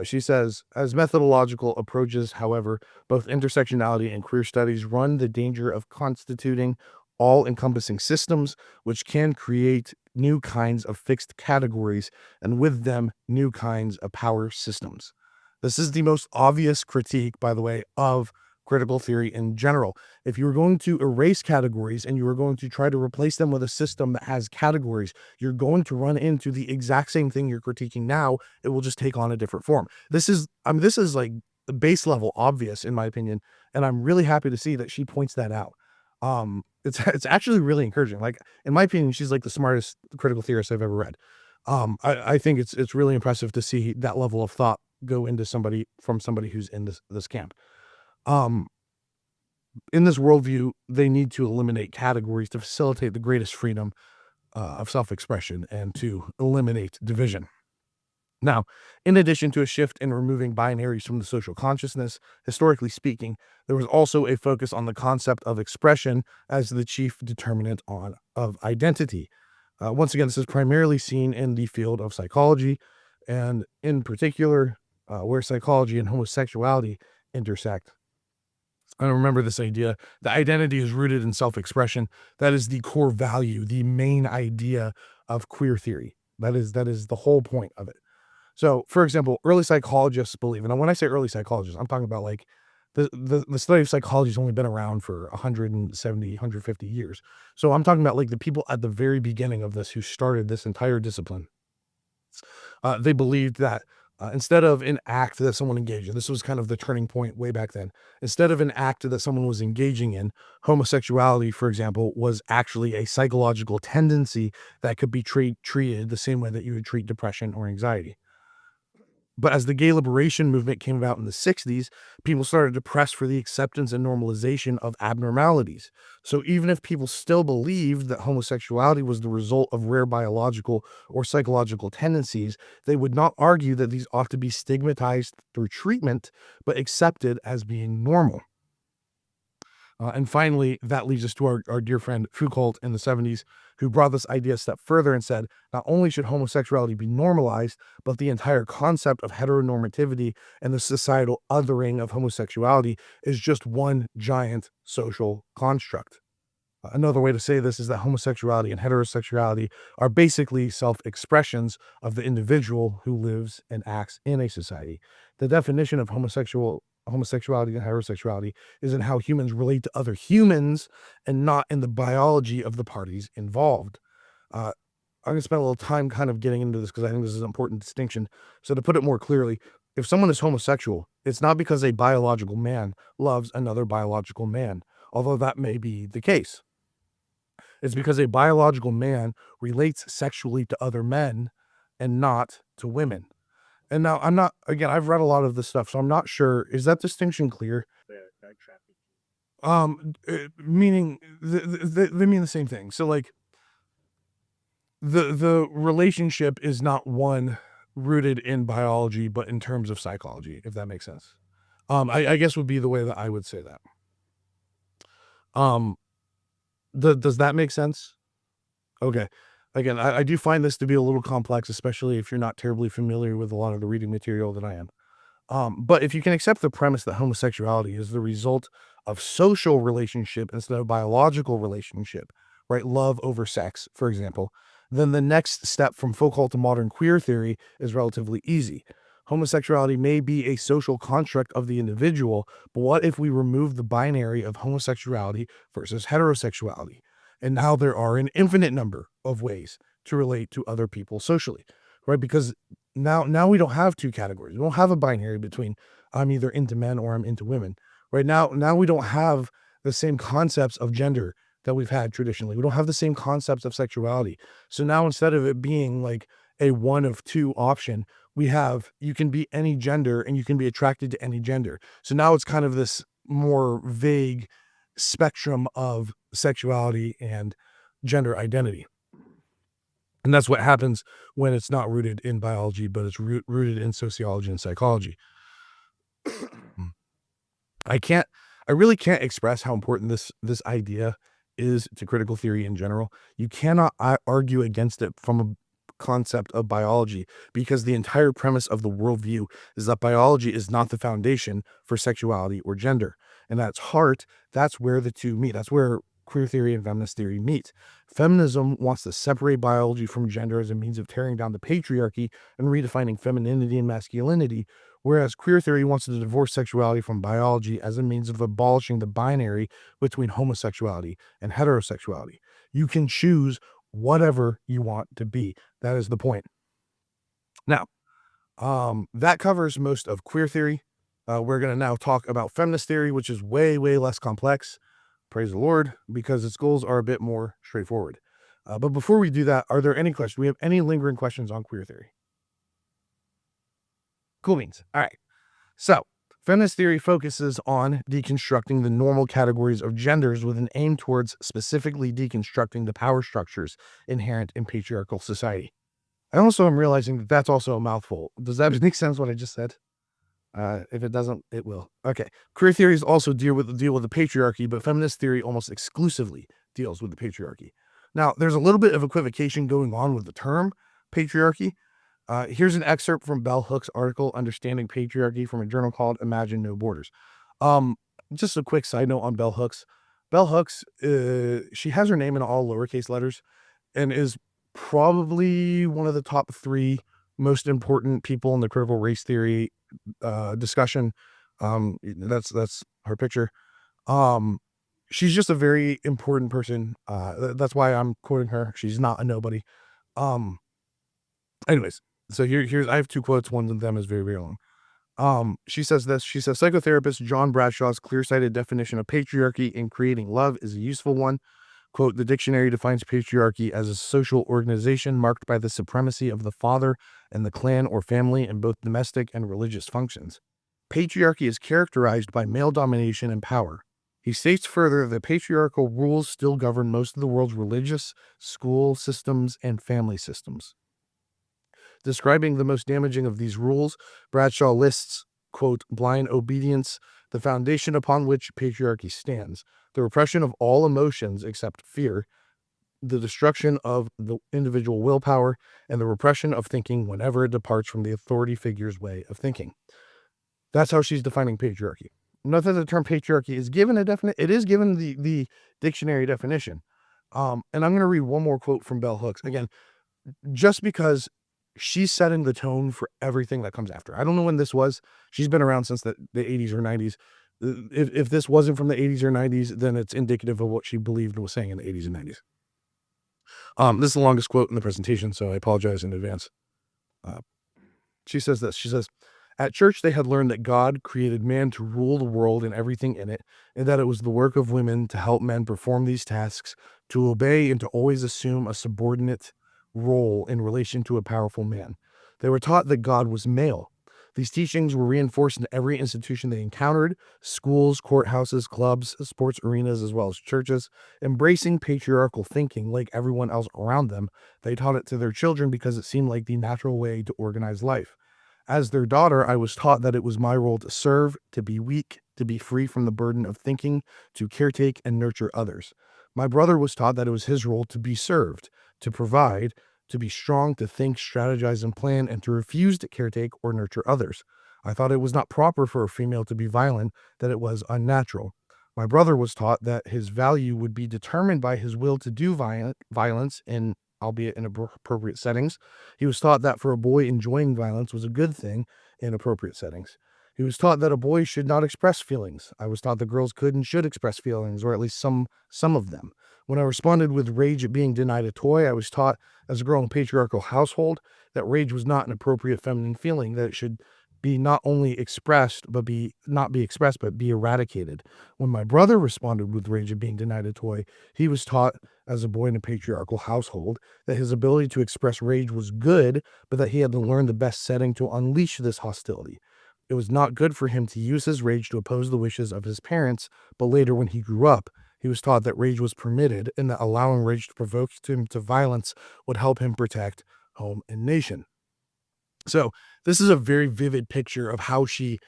She says, as methodological approaches, however, both intersectionality and queer studies run the danger of constituting all encompassing systems, which can create new kinds of fixed categories and with them, new kinds of power systems. This is the most obvious critique, by the way, of critical theory in general. If you were going to erase categories and you were going to try to replace them with a system that has categories, you're going to run into the exact same thing you're critiquing now. It will just take on a different form. This is like the base level obvious in my opinion, and I'm really happy to see that she points that out. It's actually really encouraging. Like in my opinion, she's like the smartest critical theorist I've ever read. I think it's really impressive to see that level of thought go into somebody who's in this camp. Um, in this worldview, they need to eliminate categories to facilitate the greatest freedom of self-expression and to eliminate division. Now, in addition to a shift in removing binaries from the social consciousness, historically speaking, there was also a focus on the concept of expression as the chief determinant of identity. Once again, this is primarily seen in the field of psychology, and in particular, where psychology and homosexuality intersect. I remember this idea. The identity is rooted in self-expression. That is the core value, the main idea of queer theory. That is the whole point of it. So, for example, early psychologists believe, and when I say early psychologists, I'm talking about like the study of psychology has only been around for 170, 150 years. So I'm talking about like the people at the very beginning of this who started this entire discipline. They believed that instead of an act that someone engaged in, this was kind of the turning point way back then. Instead of an act that someone was engaging in, homosexuality, for example, was actually a psychological tendency that could be treated the same way that you would treat depression or anxiety. But as the gay liberation movement came about in the 60s, people started to press for the acceptance and normalization of abnormalities. So even if people still believed that homosexuality was the result of rare biological or psychological tendencies, they would not argue that these ought to be stigmatized through treatment, but accepted as being normal. And finally, that leads us to our dear friend Foucault in the 70s, who brought this idea a step further and said, not only should homosexuality be normalized, but the entire concept of heteronormativity and the societal othering of homosexuality is just one giant social construct. Another way to say this is that homosexuality and heterosexuality are basically self expressions of the individual who lives and acts in a society. The definition of homosexual homosexuality and heterosexuality is in how humans relate to other humans and not in the biology of the parties involved. Uh, I'm going to spend a little time kind of getting into this because I think this is an important distinction. So, to put it more clearly, if someone is homosexual, it's not because a biological man loves another biological man, although that may be the case. It's because a biological man relates sexually to other men and not to women. And now I'm not, again, I've read a lot of this stuff, so I'm not sure. Is that distinction clear? Meaning they mean the same thing. So like the relationship is not one rooted in biology, but in terms of psychology, if that makes sense. I guess would be the way that I would say that. Um, does that make sense? Okay. Again, I do find this to be a little complex, especially if you're not terribly familiar with a lot of the reading material that I am. But if you can accept the premise that homosexuality is the result of social relationship instead of biological relationship, right? Love over sex, for example, then the next step from Foucault to modern queer theory is relatively easy. Homosexuality may be a social construct of the individual, but what if we remove the binary of homosexuality versus heterosexuality? And now there are an infinite number of ways to relate to other people socially, right? Because now we don't have two categories. We don't have a binary between I'm either into men or I'm into women. Right now we don't have the same concepts of gender that we've had traditionally. We don't have the same concepts of sexuality. So now instead of it being like a one of two option, we have you can be any gender and you can be attracted to any gender. So now it's kind of this more vague spectrum of sexuality and gender identity. And that's what happens when it's not rooted in biology, but it's rooted in sociology and psychology. I can't, I really can't express how important this idea is to critical theory in general. You cannot argue against it from a concept of biology because the entire premise of the worldview is that biology is not the foundation for sexuality or gender. And at its heart, that's where the two meet. That's where queer theory and feminist theory meet. Feminism wants to separate biology from gender as a means of tearing down the patriarchy and redefining femininity and masculinity, whereas queer theory wants to divorce sexuality from biology as a means of abolishing the binary between homosexuality and heterosexuality. You can choose whatever you want to be. That is the point. Now, that covers most of queer theory. We're going to now talk about feminist theory, which is way, way less complex. Praise the Lord, because its goals are a bit more straightforward. But before we do that, are there any questions? Do we have any lingering questions on queer theory? Cool beans. All right. So, feminist theory focuses on deconstructing the normal categories of genders with an aim towards specifically deconstructing the power structures inherent in patriarchal society. I also am realizing that that's also a mouthful. Does that make sense what I just said? If it doesn't, it will. Okay. Queer theories also deal with the patriarchy, but feminist theory almost exclusively deals with the patriarchy. Now, there's a little bit of equivocation going on with the term patriarchy. Here's an excerpt from Bell Hooks' article, Understanding Patriarchy, from a journal called Imagine No Borders. Just a quick side note on Bell Hooks. Bell Hooks, she has her name in all lowercase letters and is probably one of the top 3 most important people in the critical race theory discussion. That's her picture. She's just a very important person. That's why I'm quoting her. She's not a nobody. Anyways, so here's I have 2 quotes. One of them is very, very long. She says this. She says, psychotherapist John Bradshaw's clear-sighted definition of patriarchy in creating love is a useful one. Quote, the dictionary defines patriarchy as a social organization marked by the supremacy of the father and the clan or family in both domestic and religious functions. Patriarchy is characterized by male domination and power. He states further that patriarchal rules still govern most of the world's religious, school systems, and family systems. Describing the most damaging of these rules, Bradshaw lists, quote, blind obedience, the foundation upon which patriarchy stands, the repression of all emotions except fear, the destruction of the individual willpower, and the repression of thinking whenever it departs from the authority figure's way of thinking. That's how she's defining patriarchy. Note that the term patriarchy is given it is given the dictionary definition. And I'm going to read one more quote from Bell Hooks. Again, just because she's setting the tone for everything that comes after. I don't know when this was. She's been around since the 80s or 90s. If this wasn't from the 80s or 90s, then it's indicative of what she believed and was saying in the 80s and 90s. This is the longest quote in the presentation, so I apologize in advance. Uh, she says this. She says, "At church, they had learned that God created man to rule the world and everything in it, and that it was the work of women to help men perform these tasks, to obey and to always assume a subordinate role in relation to a powerful man. They were taught that God was male. These teachings were reinforced in every institution they encountered: schools, courthouses, clubs, sports arenas, as well as churches. Embracing patriarchal thinking like everyone else around them, they taught it to their children because it seemed like the natural way to organize life. As their daughter, I was taught that it was my role to serve, to be weak, to be free from the burden of thinking, to caretake and nurture others. My brother was taught that it was his role to be served, to provide, to be strong, to think, strategize, and plan, and to refuse to caretake or nurture others. I thought it was not proper for a female to be violent, that it was unnatural. My brother was taught that his value would be determined by his will to do violence in, albeit in appropriate settings. He was taught that for a boy, enjoying violence was a good thing in appropriate settings. He was taught that a boy should not express feelings. I was taught that girls could and should express feelings, or at least some of them. When I responded with rage at being denied a toy, I was taught as a girl in a patriarchal household that rage was not an appropriate feminine feeling, that it should be not only expressed, but be not be expressed, but be eradicated. When my brother responded with rage at being denied a toy, he was taught as a boy in a patriarchal household that his ability to express rage was good, but that he had to learn the best setting to unleash this hostility. It was not good for him to use his rage to oppose the wishes of his parents, but later when he grew up, he was taught that rage was permitted and that allowing rage to provoke him to violence would help him protect home and nation. So, this is a very vivid picture of how she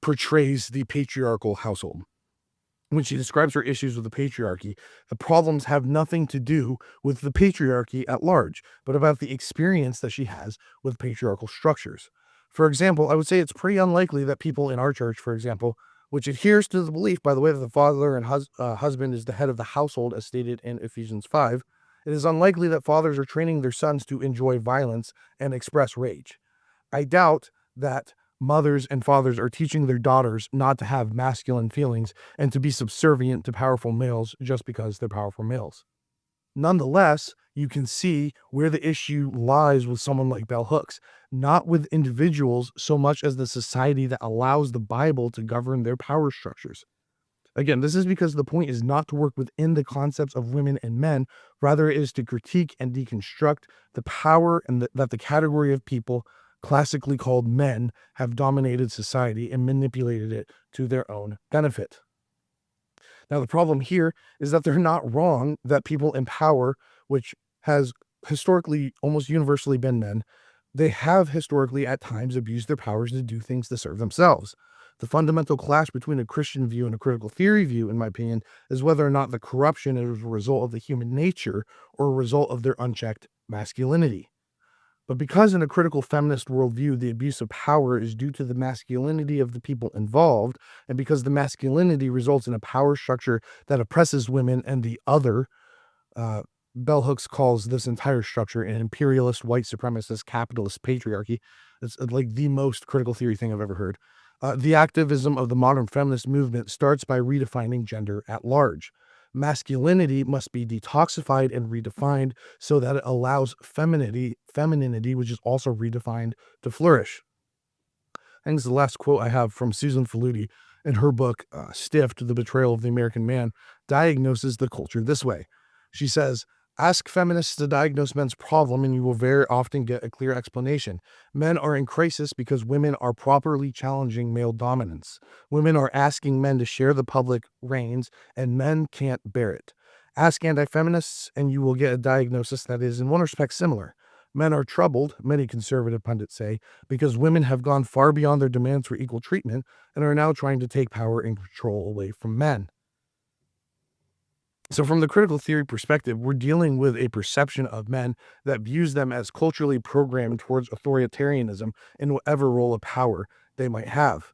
portrays the patriarchal household. When she describes her issues with the patriarchy, the problems have nothing to do with the patriarchy at large, but about the experience that she has with patriarchal structures. For example, I would say it's pretty unlikely that people in our church, for example, which adheres to the belief, by the way, that the father and husband is the head of the household, as stated in Ephesians 5, it is unlikely that fathers are training their sons to enjoy violence and express rage. I doubt that mothers and fathers are teaching their daughters not to have masculine feelings and to be subservient to powerful males just because they're powerful males. Nonetheless, you can see where the issue lies with someone like Bell Hooks, not with individuals so much as the society that allows the Bible to govern their power structures. Again, this is because the point is not to work within the concepts of women and men, rather it is to critique and deconstruct the power and that the category of people classically called men have dominated society and manipulated it to their own benefit. Now, the problem here is that they're not wrong that people in power, which has historically almost universally been men, they have historically at times abused their powers to do things to serve themselves. The fundamental clash between a Christian view and a critical theory view, in my opinion, is whether or not the corruption is a result of the human nature or a result of their unchecked masculinity. But because in a critical feminist worldview, the abuse of power is due to the masculinity of the people involved, and because the masculinity results in a power structure that oppresses women and the other, uh, Bell Hooks calls this entire structure an imperialist, white supremacist, capitalist patriarchy. It's like the most critical theory thing I've ever heard. The activism of the modern feminist movement starts by redefining gender at large. Masculinity must be detoxified and redefined so that it allows femininity, which is also redefined, to flourish. I think it's the last quote I have from Susan Faludi in her book, Stiffed, The Betrayal of the American Man, diagnoses the culture this way. She says, ask feminists to diagnose men's problem and you will very often get a clear explanation. Men are in crisis because women are properly challenging male dominance. Women are asking men to share the public reins and men can't bear it. Ask anti-feminists and you will get a diagnosis that is in one respect similar. Men are troubled, many conservative pundits say, because women have gone far beyond their demands for equal treatment and are now trying to take power and control away from men. So, from the critical theory perspective, we're dealing with a perception of men that views them as culturally programmed towards authoritarianism in whatever role of power they might have.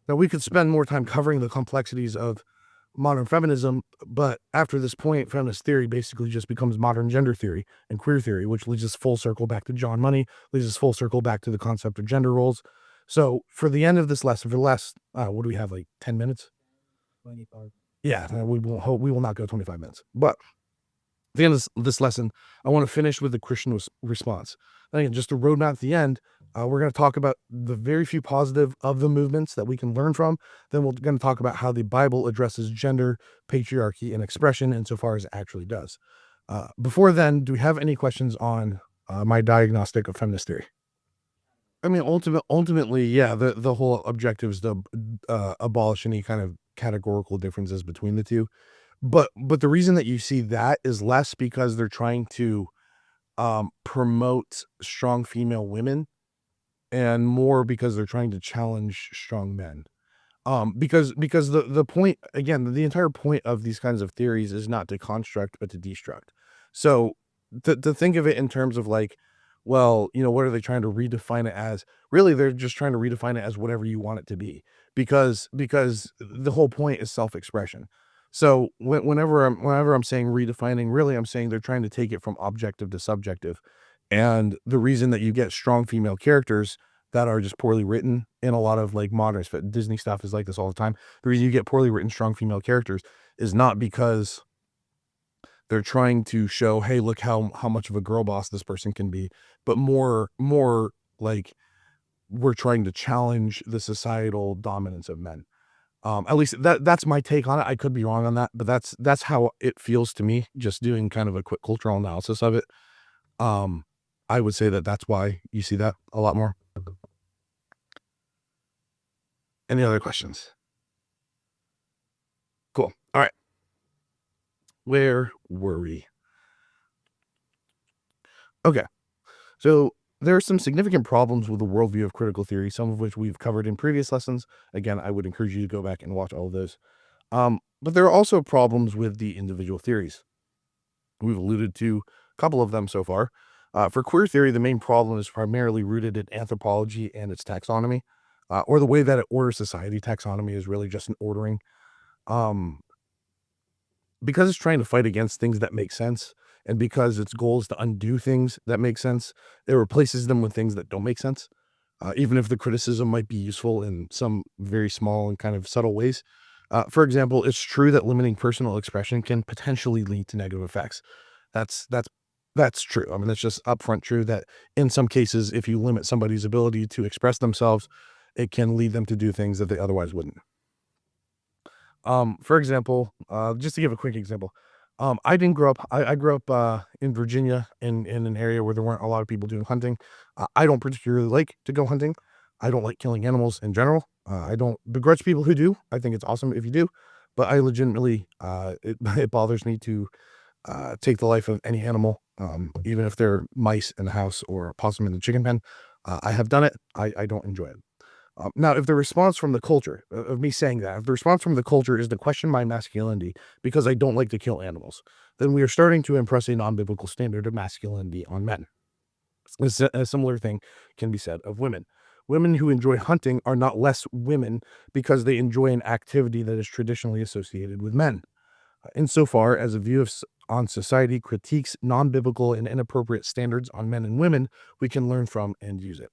Now, we could spend more time covering the complexities of modern feminism, but after this point, feminist theory basically just becomes modern gender theory and queer theory, which leads us full circle back to John Money, leads us full circle back to the concept of gender roles. So for the end of this lesson, for the last, what do we have, like 10 minutes? 25. Yeah, we will not go 25 minutes. But at the end of this lesson, I want to finish with the Christian response. And again, just a roadmap at the end. We're going to talk about the very few positive of the movements that we can learn from. Then we're going to talk about how the Bible addresses gender, patriarchy, and expression insofar as it actually does. Before then, do we have any questions on my diagnostic of feminist theory? I mean, ultimately, yeah, the whole objective is to abolish any kind of categorical differences between the two. But the reason that you see that is less because they're trying to promote strong female women, and more because they're trying to challenge strong men. Because the point, again, the entire point of these kinds of theories is not to construct but to destruct. So to think of it in terms of like, well, what are they trying to redefine it as? Really, they're just trying to redefine it as whatever you want it to be, because the whole point is self-expression. So whenever I'm saying redefining, really I'm saying they're trying to take it from objective to subjective. And the reason that you get strong female characters that are just poorly written in a lot of like modern Disney stuff is like this all the time. The reason you get poorly written strong female characters is not because they're trying to show, hey, look how much of a girl boss this person can be, but more like we're trying to challenge the societal dominance of men. At least that's my take on it. I could be wrong on that, but that's how it feels to me, just doing kind of a quick cultural analysis of it. I would say that that's why you see that a lot more. Any other questions? Cool. All right. Where were we? Okay. So there are some significant problems with the worldview of critical theory, some of which we've covered in previous lessons. Again, I would encourage you to go back and watch all of those. But there are also problems with the individual theories. We've alluded to a couple of them so far. For queer theory, the main problem is primarily rooted in anthropology and its taxonomy, or the way that it orders society. Taxonomy is really just an ordering. Um, because it's trying to fight against things that make sense, and because its goal is to undo things that make sense, it replaces them with things that don't make sense, even if the criticism might be useful in some very small and kind of subtle ways. For example, it's true that limiting personal expression can potentially lead to negative effects. That's that's that's true. I mean, that's just upfront true that in some cases, if you limit somebody's ability to express themselves, it can lead them to do things that they otherwise wouldn't. For example, just to give a quick example, I didn't grow up. I grew up in Virginia, in an area where there weren't a lot of people doing hunting. I don't particularly like to go hunting. I don't like killing animals in general. I don't begrudge people who do. I think it's awesome if you do, but I legitimately, it bothers me to take the life of any animal, even if they're mice in the house or a possum in the chicken pen. I have done it. I don't enjoy it. Now, if the response from the culture of me saying that, if the response from the culture is to question my masculinity because I don't like to kill animals, then we are starting to impress a non-biblical standard of masculinity on men. A similar thing can be said of women. Women who enjoy hunting are not less women because they enjoy an activity that is traditionally associated with men. Insofar as a view on society critiques non-biblical and inappropriate standards on men and women, we can learn from and use it.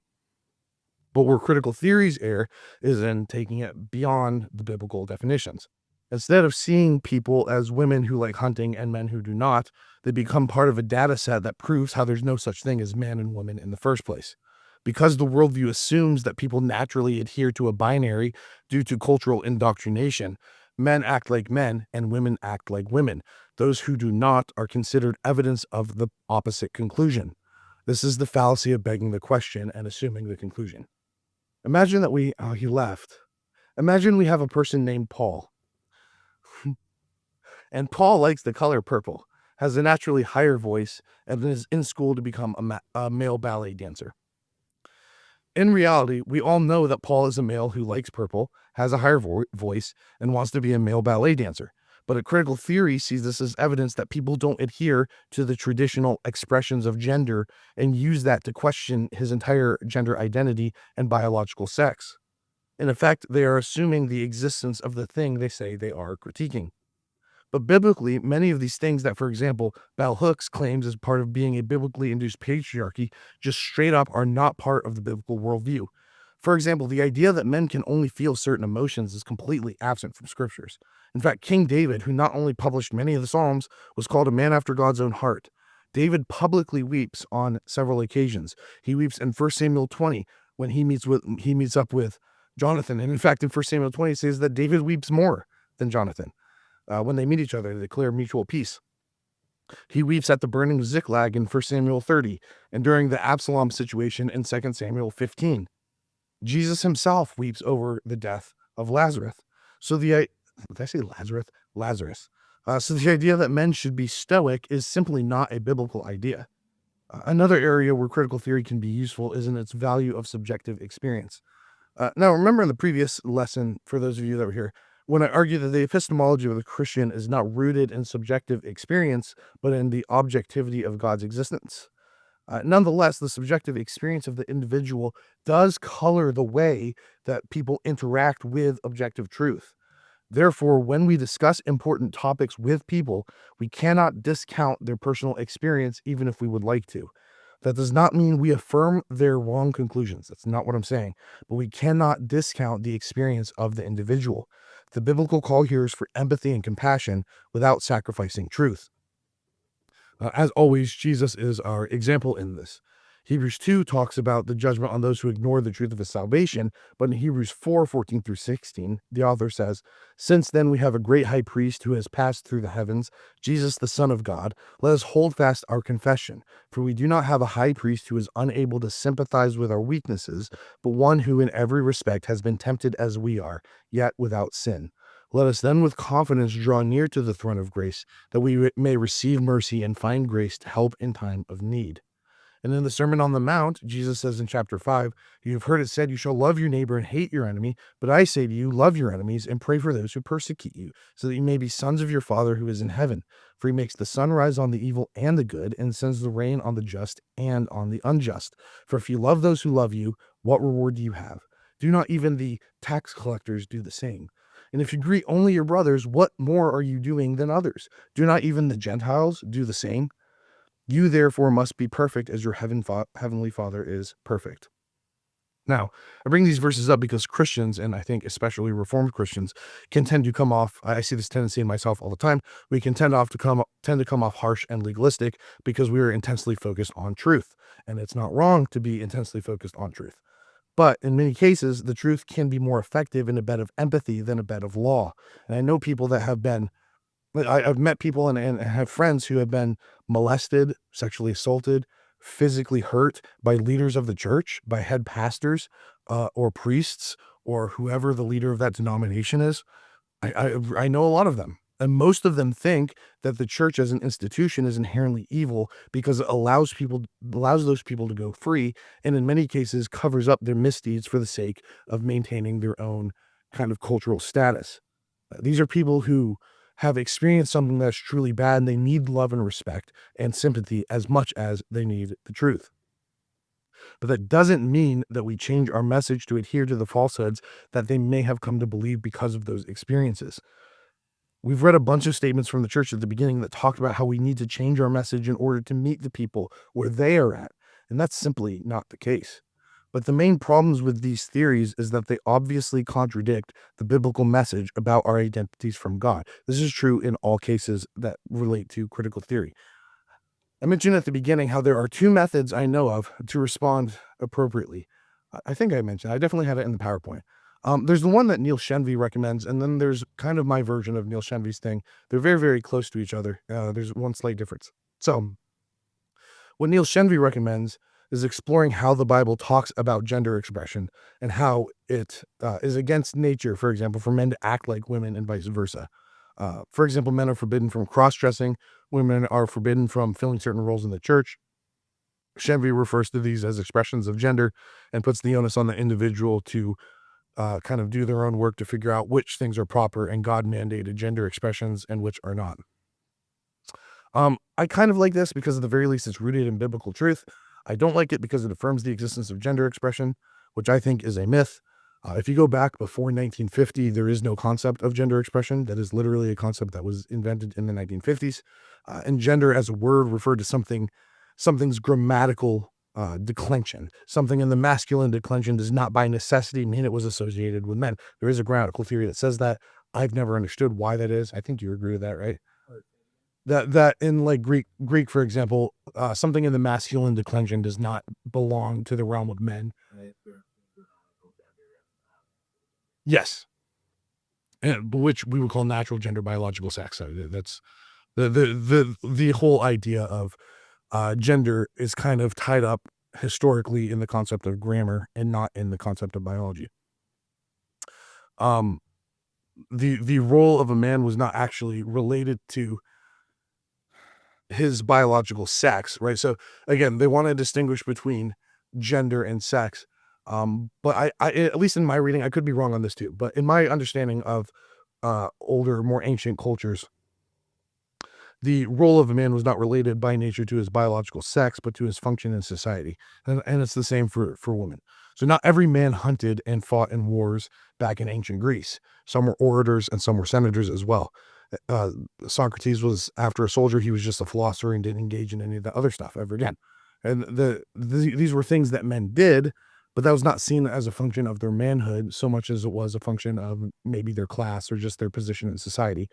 But where critical theories err is in taking it beyond the biblical definitions. Instead of seeing people as women who like hunting and men who do not, they become part of a data set that proves how there's no such thing as man and woman in the first place. Because the worldview assumes that people naturally adhere to a binary due to cultural indoctrination, men act like men and women act like women. Those who do not are considered evidence of the opposite conclusion. This is the fallacy of begging the question and assuming the conclusion. Imagine that he left. Imagine we have a person named Paul, and Paul likes the color purple, has a naturally higher voice, and is in school to become a male ballet dancer. In reality, we all know that Paul is a male who likes purple, has a higher voice, and wants to be a male ballet dancer. But a critical theory sees this as evidence that people don't adhere to the traditional expressions of gender and use that to question his entire gender identity and biological sex. In effect, they are assuming the existence of the thing they say they are critiquing. But biblically, many of these things that, for example, Bell Hooks claims as part of being a biblically induced patriarchy just straight up are not part of the biblical worldview. For example, the idea that men can only feel certain emotions is completely absent from scriptures. In fact, King David, who not only published many of the Psalms, was called a man after God's own heart. David publicly weeps on several occasions. He weeps in 1 Samuel 20 when he meets up with Jonathan. And in fact, in 1 Samuel 20, it says that David weeps more than Jonathan. When they meet each other, they declare mutual peace. He weeps at the burning of Ziklag in 1 Samuel 30 and during the Absalom situation in 2 Samuel 15. Jesus himself weeps over the death of Lazarus. Did I say Lazarus? Lazarus. So the idea that men should be stoic is simply not a biblical idea. Another area where critical theory can be useful is in its value of subjective experience. Now, remember in the previous lesson, for those of you that were here, when I argue that the epistemology of the Christian is not rooted in subjective experience, but in the objectivity of God's existence. Nonetheless, the subjective experience of the individual does color the way that people interact with objective truth. Therefore, when we discuss important topics with people, we cannot discount their personal experience, even if we would like to. That does not mean we affirm their wrong conclusions. That's not what I'm saying. But we cannot discount the experience of the individual. The biblical call here is for empathy and compassion without sacrificing truth. As always, Jesus is our example in this. Hebrews 2 talks about the judgment on those who ignore the truth of his salvation, but in Hebrews 4:14-16, the author says, "Since then we have a great high priest who has passed through the heavens, Jesus the Son of God, let us hold fast our confession, for we do not have a high priest who is unable to sympathize with our weaknesses, but one who in every respect has been tempted as we are, yet without sin. Let us then with confidence draw near to the throne of grace, that we may receive mercy and find grace to help in time of need." And in the Sermon on the Mount, Jesus says in chapter 5, "You have heard it said, you shall love your neighbor and hate your enemy. But I say to you, love your enemies and pray for those who persecute you, so that you may be sons of your Father who is in heaven. For he makes the sun rise on the evil and the good, and sends the rain on the just and on the unjust. For if you love those who love you, what reward do you have? Do not even the tax collectors do the same? And if you greet only your brothers, what more are you doing than others? Do not even the Gentiles do the same? You therefore must be perfect as your heavenly Father is perfect." Now, I bring these verses up because Christians, and I think especially Reformed Christians, can tend to come off, I see this tendency in myself all the time, we can tend to come off harsh and legalistic because we are intensely focused on truth. And it's not wrong to be intensely focused on truth. But in many cases, the truth can be more effective in a bed of empathy than a bed of law. And I know people that have been I've met people and have friends who have been molested, sexually assaulted, physically hurt by leaders of the church, by head pastors, or priests, or whoever the leader of that denomination is. I know a lot of them, and most of them think that the church as an institution is inherently evil because it allows those people to go free, and in many cases covers up their misdeeds for the sake of maintaining their own kind of cultural status. These are people who have experienced something that's truly bad, and they need love and respect and sympathy as much as they need the truth. But that doesn't mean that we change our message to adhere to the falsehoods that they may have come to believe because of those experiences. We've read a bunch of statements from the church at the beginning that talked about how we need to change our message in order to meet the people where they are at, and that's simply not the case. But the main problems with these theories is that they obviously contradict the biblical message about our identities from God. This is true in all cases that relate to critical theory. I mentioned at the beginning how there are two methods I know of to respond appropriately. I think I mentioned, I definitely had it in the PowerPoint. There's the one that Neil Shenvi recommends, and then there's kind of my version of Neil Shenvi's thing. They're very, very close to each other. There's one slight difference. So, what Neil Shenvi recommends is exploring how the Bible talks about gender expression and how it is against nature, for example, for men to act like women and vice versa. For example, men are forbidden from cross-dressing, women are forbidden from filling certain roles in the church. Shenvi refers to these as expressions of gender and puts the onus on the individual to kind of do their own work to figure out which things are proper and God-mandated gender expressions and which are not. I kind of like this because at the very least it's rooted in biblical truth. I don't like it because it affirms the existence of gender expression, which I think is a myth. If you go back before 1950, there is no concept of gender expression. That is literally a concept that was invented in the 1950s. And gender as a word referred to something's grammatical declension. Something in the masculine declension does not by necessity mean it was associated with men. There is a grammatical theory that says that. I've never understood why that is. I think you agree with that, right? That in like Greek, for example, something in the masculine declension does not belong to the realm of men. Yes, and which we would call natural gender biological sex. So that's the whole idea of gender is kind of tied up historically in the concept of grammar and not in the concept of biology. Um, the role of a man was not actually related to his biological sex, right? So again, they want to distinguish between gender and sex. But I at least in my reading, I could be wrong on this too, but in my understanding of older, more ancient cultures, the role of a man was not related by nature to his biological sex, but to his function in society. And it's the same for women. So not every man hunted and fought in wars back in ancient Greece. Some were orators and some were senators as well. Uh, Socrates was, after a soldier, he was just a philosopher and didn't engage in any of the other stuff ever again. And these were things that men did, but that was not seen as a function of their manhood so much as it was a function of maybe their class or just their position in society.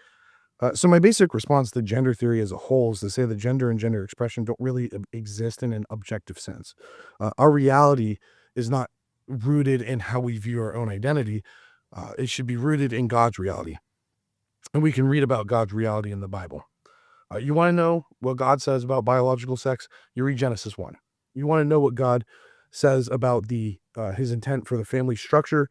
So my basic response to gender theory as a whole is to say that gender and gender expression don't really exist in an objective sense. Our reality is not rooted in how we view our own identity. It should be rooted in God's reality. And we can read about God's reality in the Bible. You want to know what God says about biological sex? You read Genesis 1. You want to know what God says about his intent for the family structure,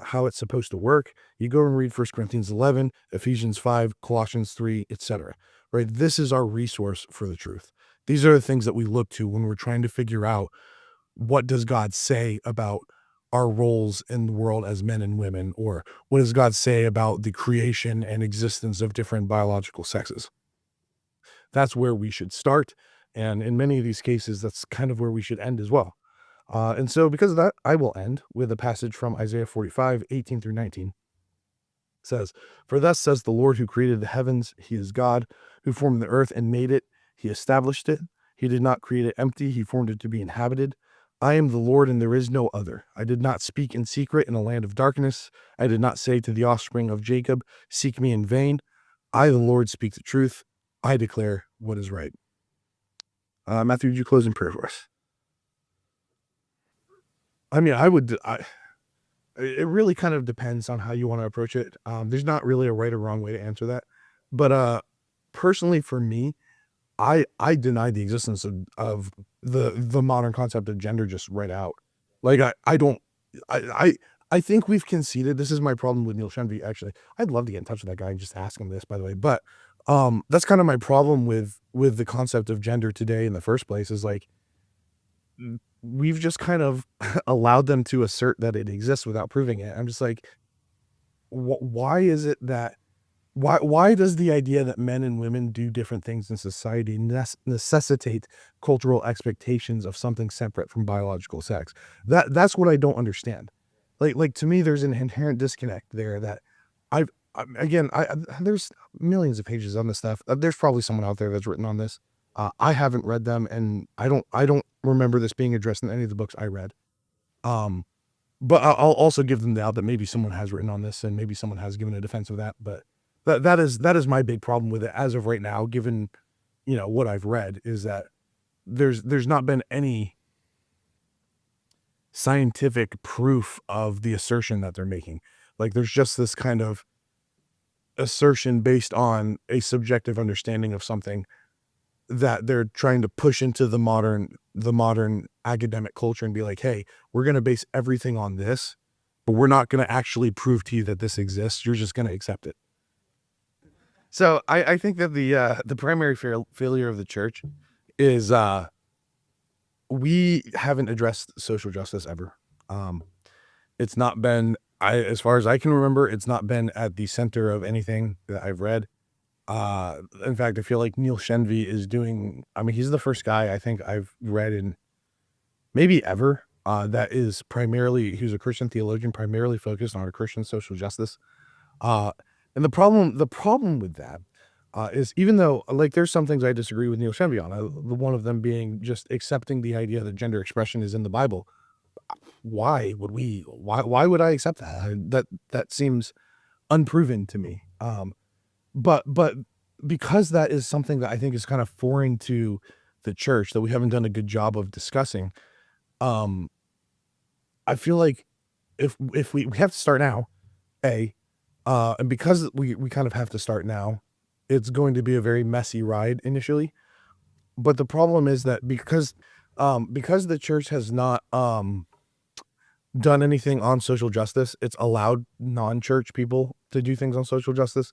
how it's supposed to work? You go and read 1 Corinthians 11, Ephesians 5, Colossians 3, etc. Right? This is our resource for the truth. These are the things that we look to when we're trying to figure out what does God say about our roles in the world as men and women, or what does God say about the creation and existence of different biological sexes? That's where we should start. And in many of these cases, that's kind of where we should end as well. And so, because of that, I will end with a passage from Isaiah 45, 18 through 19. It says, "For thus says the Lord who created the heavens, he is God, who formed the earth and made it. He established it. He did not create it empty. He formed it to be inhabited. I am the Lord, and there is no other. I did not speak in secret in a land of darkness. I did not say to the offspring of Jacob, seek me in vain. I, the Lord, speak the truth. I declare what is right." Matthew, would you close in prayer for us? I mean, it really kind of depends on how you want to approach it. There's not really a right or wrong way to answer that. But personally, for me, I deny the existence of the modern concept of gender just right out. Like I don't I I I think we've conceded. This is my problem with Neil Shenvi. Actually, I'd love to get in touch with that guy and just ask him this, by the way. But that's kind of my problem with the concept of gender today in the first place. Is like we've just kind of allowed them to assert that it exists without proving it. I'm just like, why is it that why does the idea that men and women do different things in society necessitate cultural expectations of something separate from biological sex? That's what I don't understand. Like to me, there's an inherent disconnect there that again, there's millions of pages on this stuff. There's probably someone out there that's written on this. I haven't read them, and I don't remember this being addressed in any of the books I read. Um, but I'll also give them the out that maybe someone has written on this, and maybe someone has given a defense of that. But that is my big problem with it as of right now. Given what I've read, is that there's not been any scientific proof of the assertion that they're making. Like there's just this kind of assertion based on a subjective understanding of something that they're trying to push into the modern academic culture and be like, hey, we're going to base everything on this, but we're not going to actually prove to you that this exists. You're just going to accept it. So I think that the primary failure of the church is we haven't addressed social justice ever. Um, it's not been, as far as I can remember, it's not been at the center of anything that I've read. In fact, I feel like Neil Shenvi is doing, I mean, he's the first guy I think I've read in maybe ever that is primarily who's a Christian theologian, primarily focused on Christian social justice. Uh, and the problem with that is even though like there's some things I disagree with Neil Shenvi on, the one of them being just accepting the idea that gender expression is in the Bible. Why would I accept that? That seems unproven to me. But because that is something that I think is kind of foreign to the church that we haven't done a good job of discussing, um, I feel like if we have to start now, A, and because we kind of have to start now, it's going to be a very messy ride initially. But the problem is that because the church has not done anything on social justice, it's allowed non-church people to do things on social justice.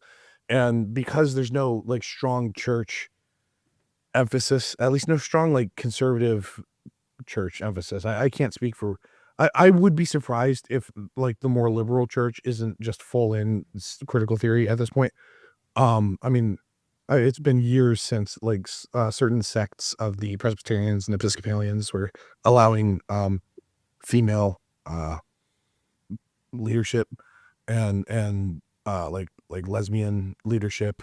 And because there's no like strong church emphasis, at least no strong like conservative church emphasis. I can't speak for I would be surprised if like the more liberal church isn't just full in critical theory at this point. I mean, it's been years since like certain sects of the Presbyterians and Episcopalians were allowing female leadership and like lesbian leadership.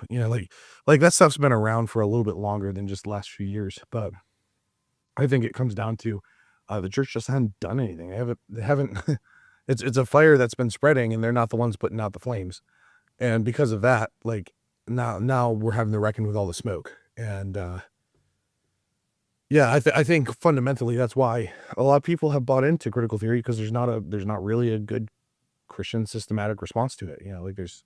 Like that stuff's been around for a little bit longer than just the last few years. But I think it comes down to the church just hasn't done anything. They haven't it's a fire that's been spreading and they're not the ones putting out the flames. And because of that, like now we're having to reckon with all the smoke. And yeah, I think fundamentally that's why a lot of people have bought into critical theory, because there's not really a good Christian systematic response to it. Like there's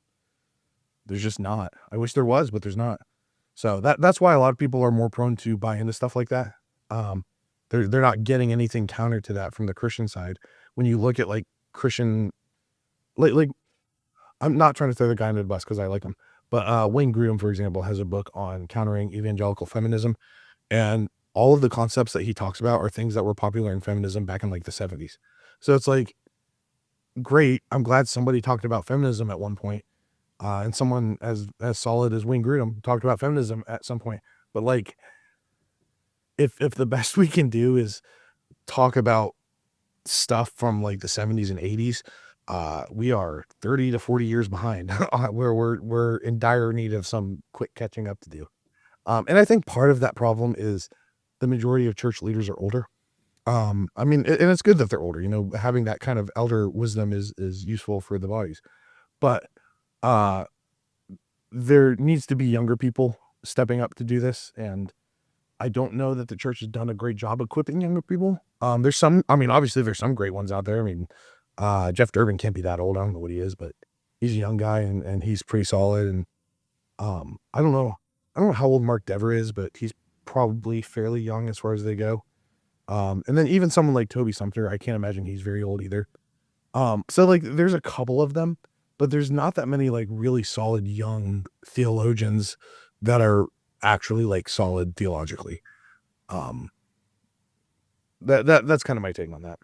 just not. I wish there was, but there's not. So that's why a lot of people are more prone to buy into stuff like that. Um, they're not getting anything counter to that from the Christian side. When you look at like Christian, like I'm not trying to throw the guy under the bus because I like him, but Wayne Grudem, for example, has a book on countering evangelical feminism, and all of the concepts that he talks about are things that were popular in feminism back in like the 70s. So it's like, great. I'm glad somebody talked about feminism at one point, and someone as solid as Wayne Grudem talked about feminism at some point. But like, if the best we can do is talk about stuff from like the 70s and 80s, we are 30 to 40 years behind where we're in dire need of some quick catching up to do. And I think part of that problem is the majority of church leaders are older. I mean, and it's good that they're older. Having that kind of elder wisdom is useful for the bodies. But uh, there needs to be younger people stepping up to do this, and I don't know that the church has done a great job equipping younger people. There's some. I mean, obviously, there's some great ones out there. I mean, Jeff Durbin can't be that old. I don't know what he is, but he's a young guy and he's pretty solid. And I don't know how old Mark Dever is, but he's probably fairly young as far as they go. And then even someone like Toby Sumter, I can't imagine he's very old either. So like there's a couple of them, but there's not that many like really solid young theologians that are actually like solid theologically. Um, that's kind of my take on that.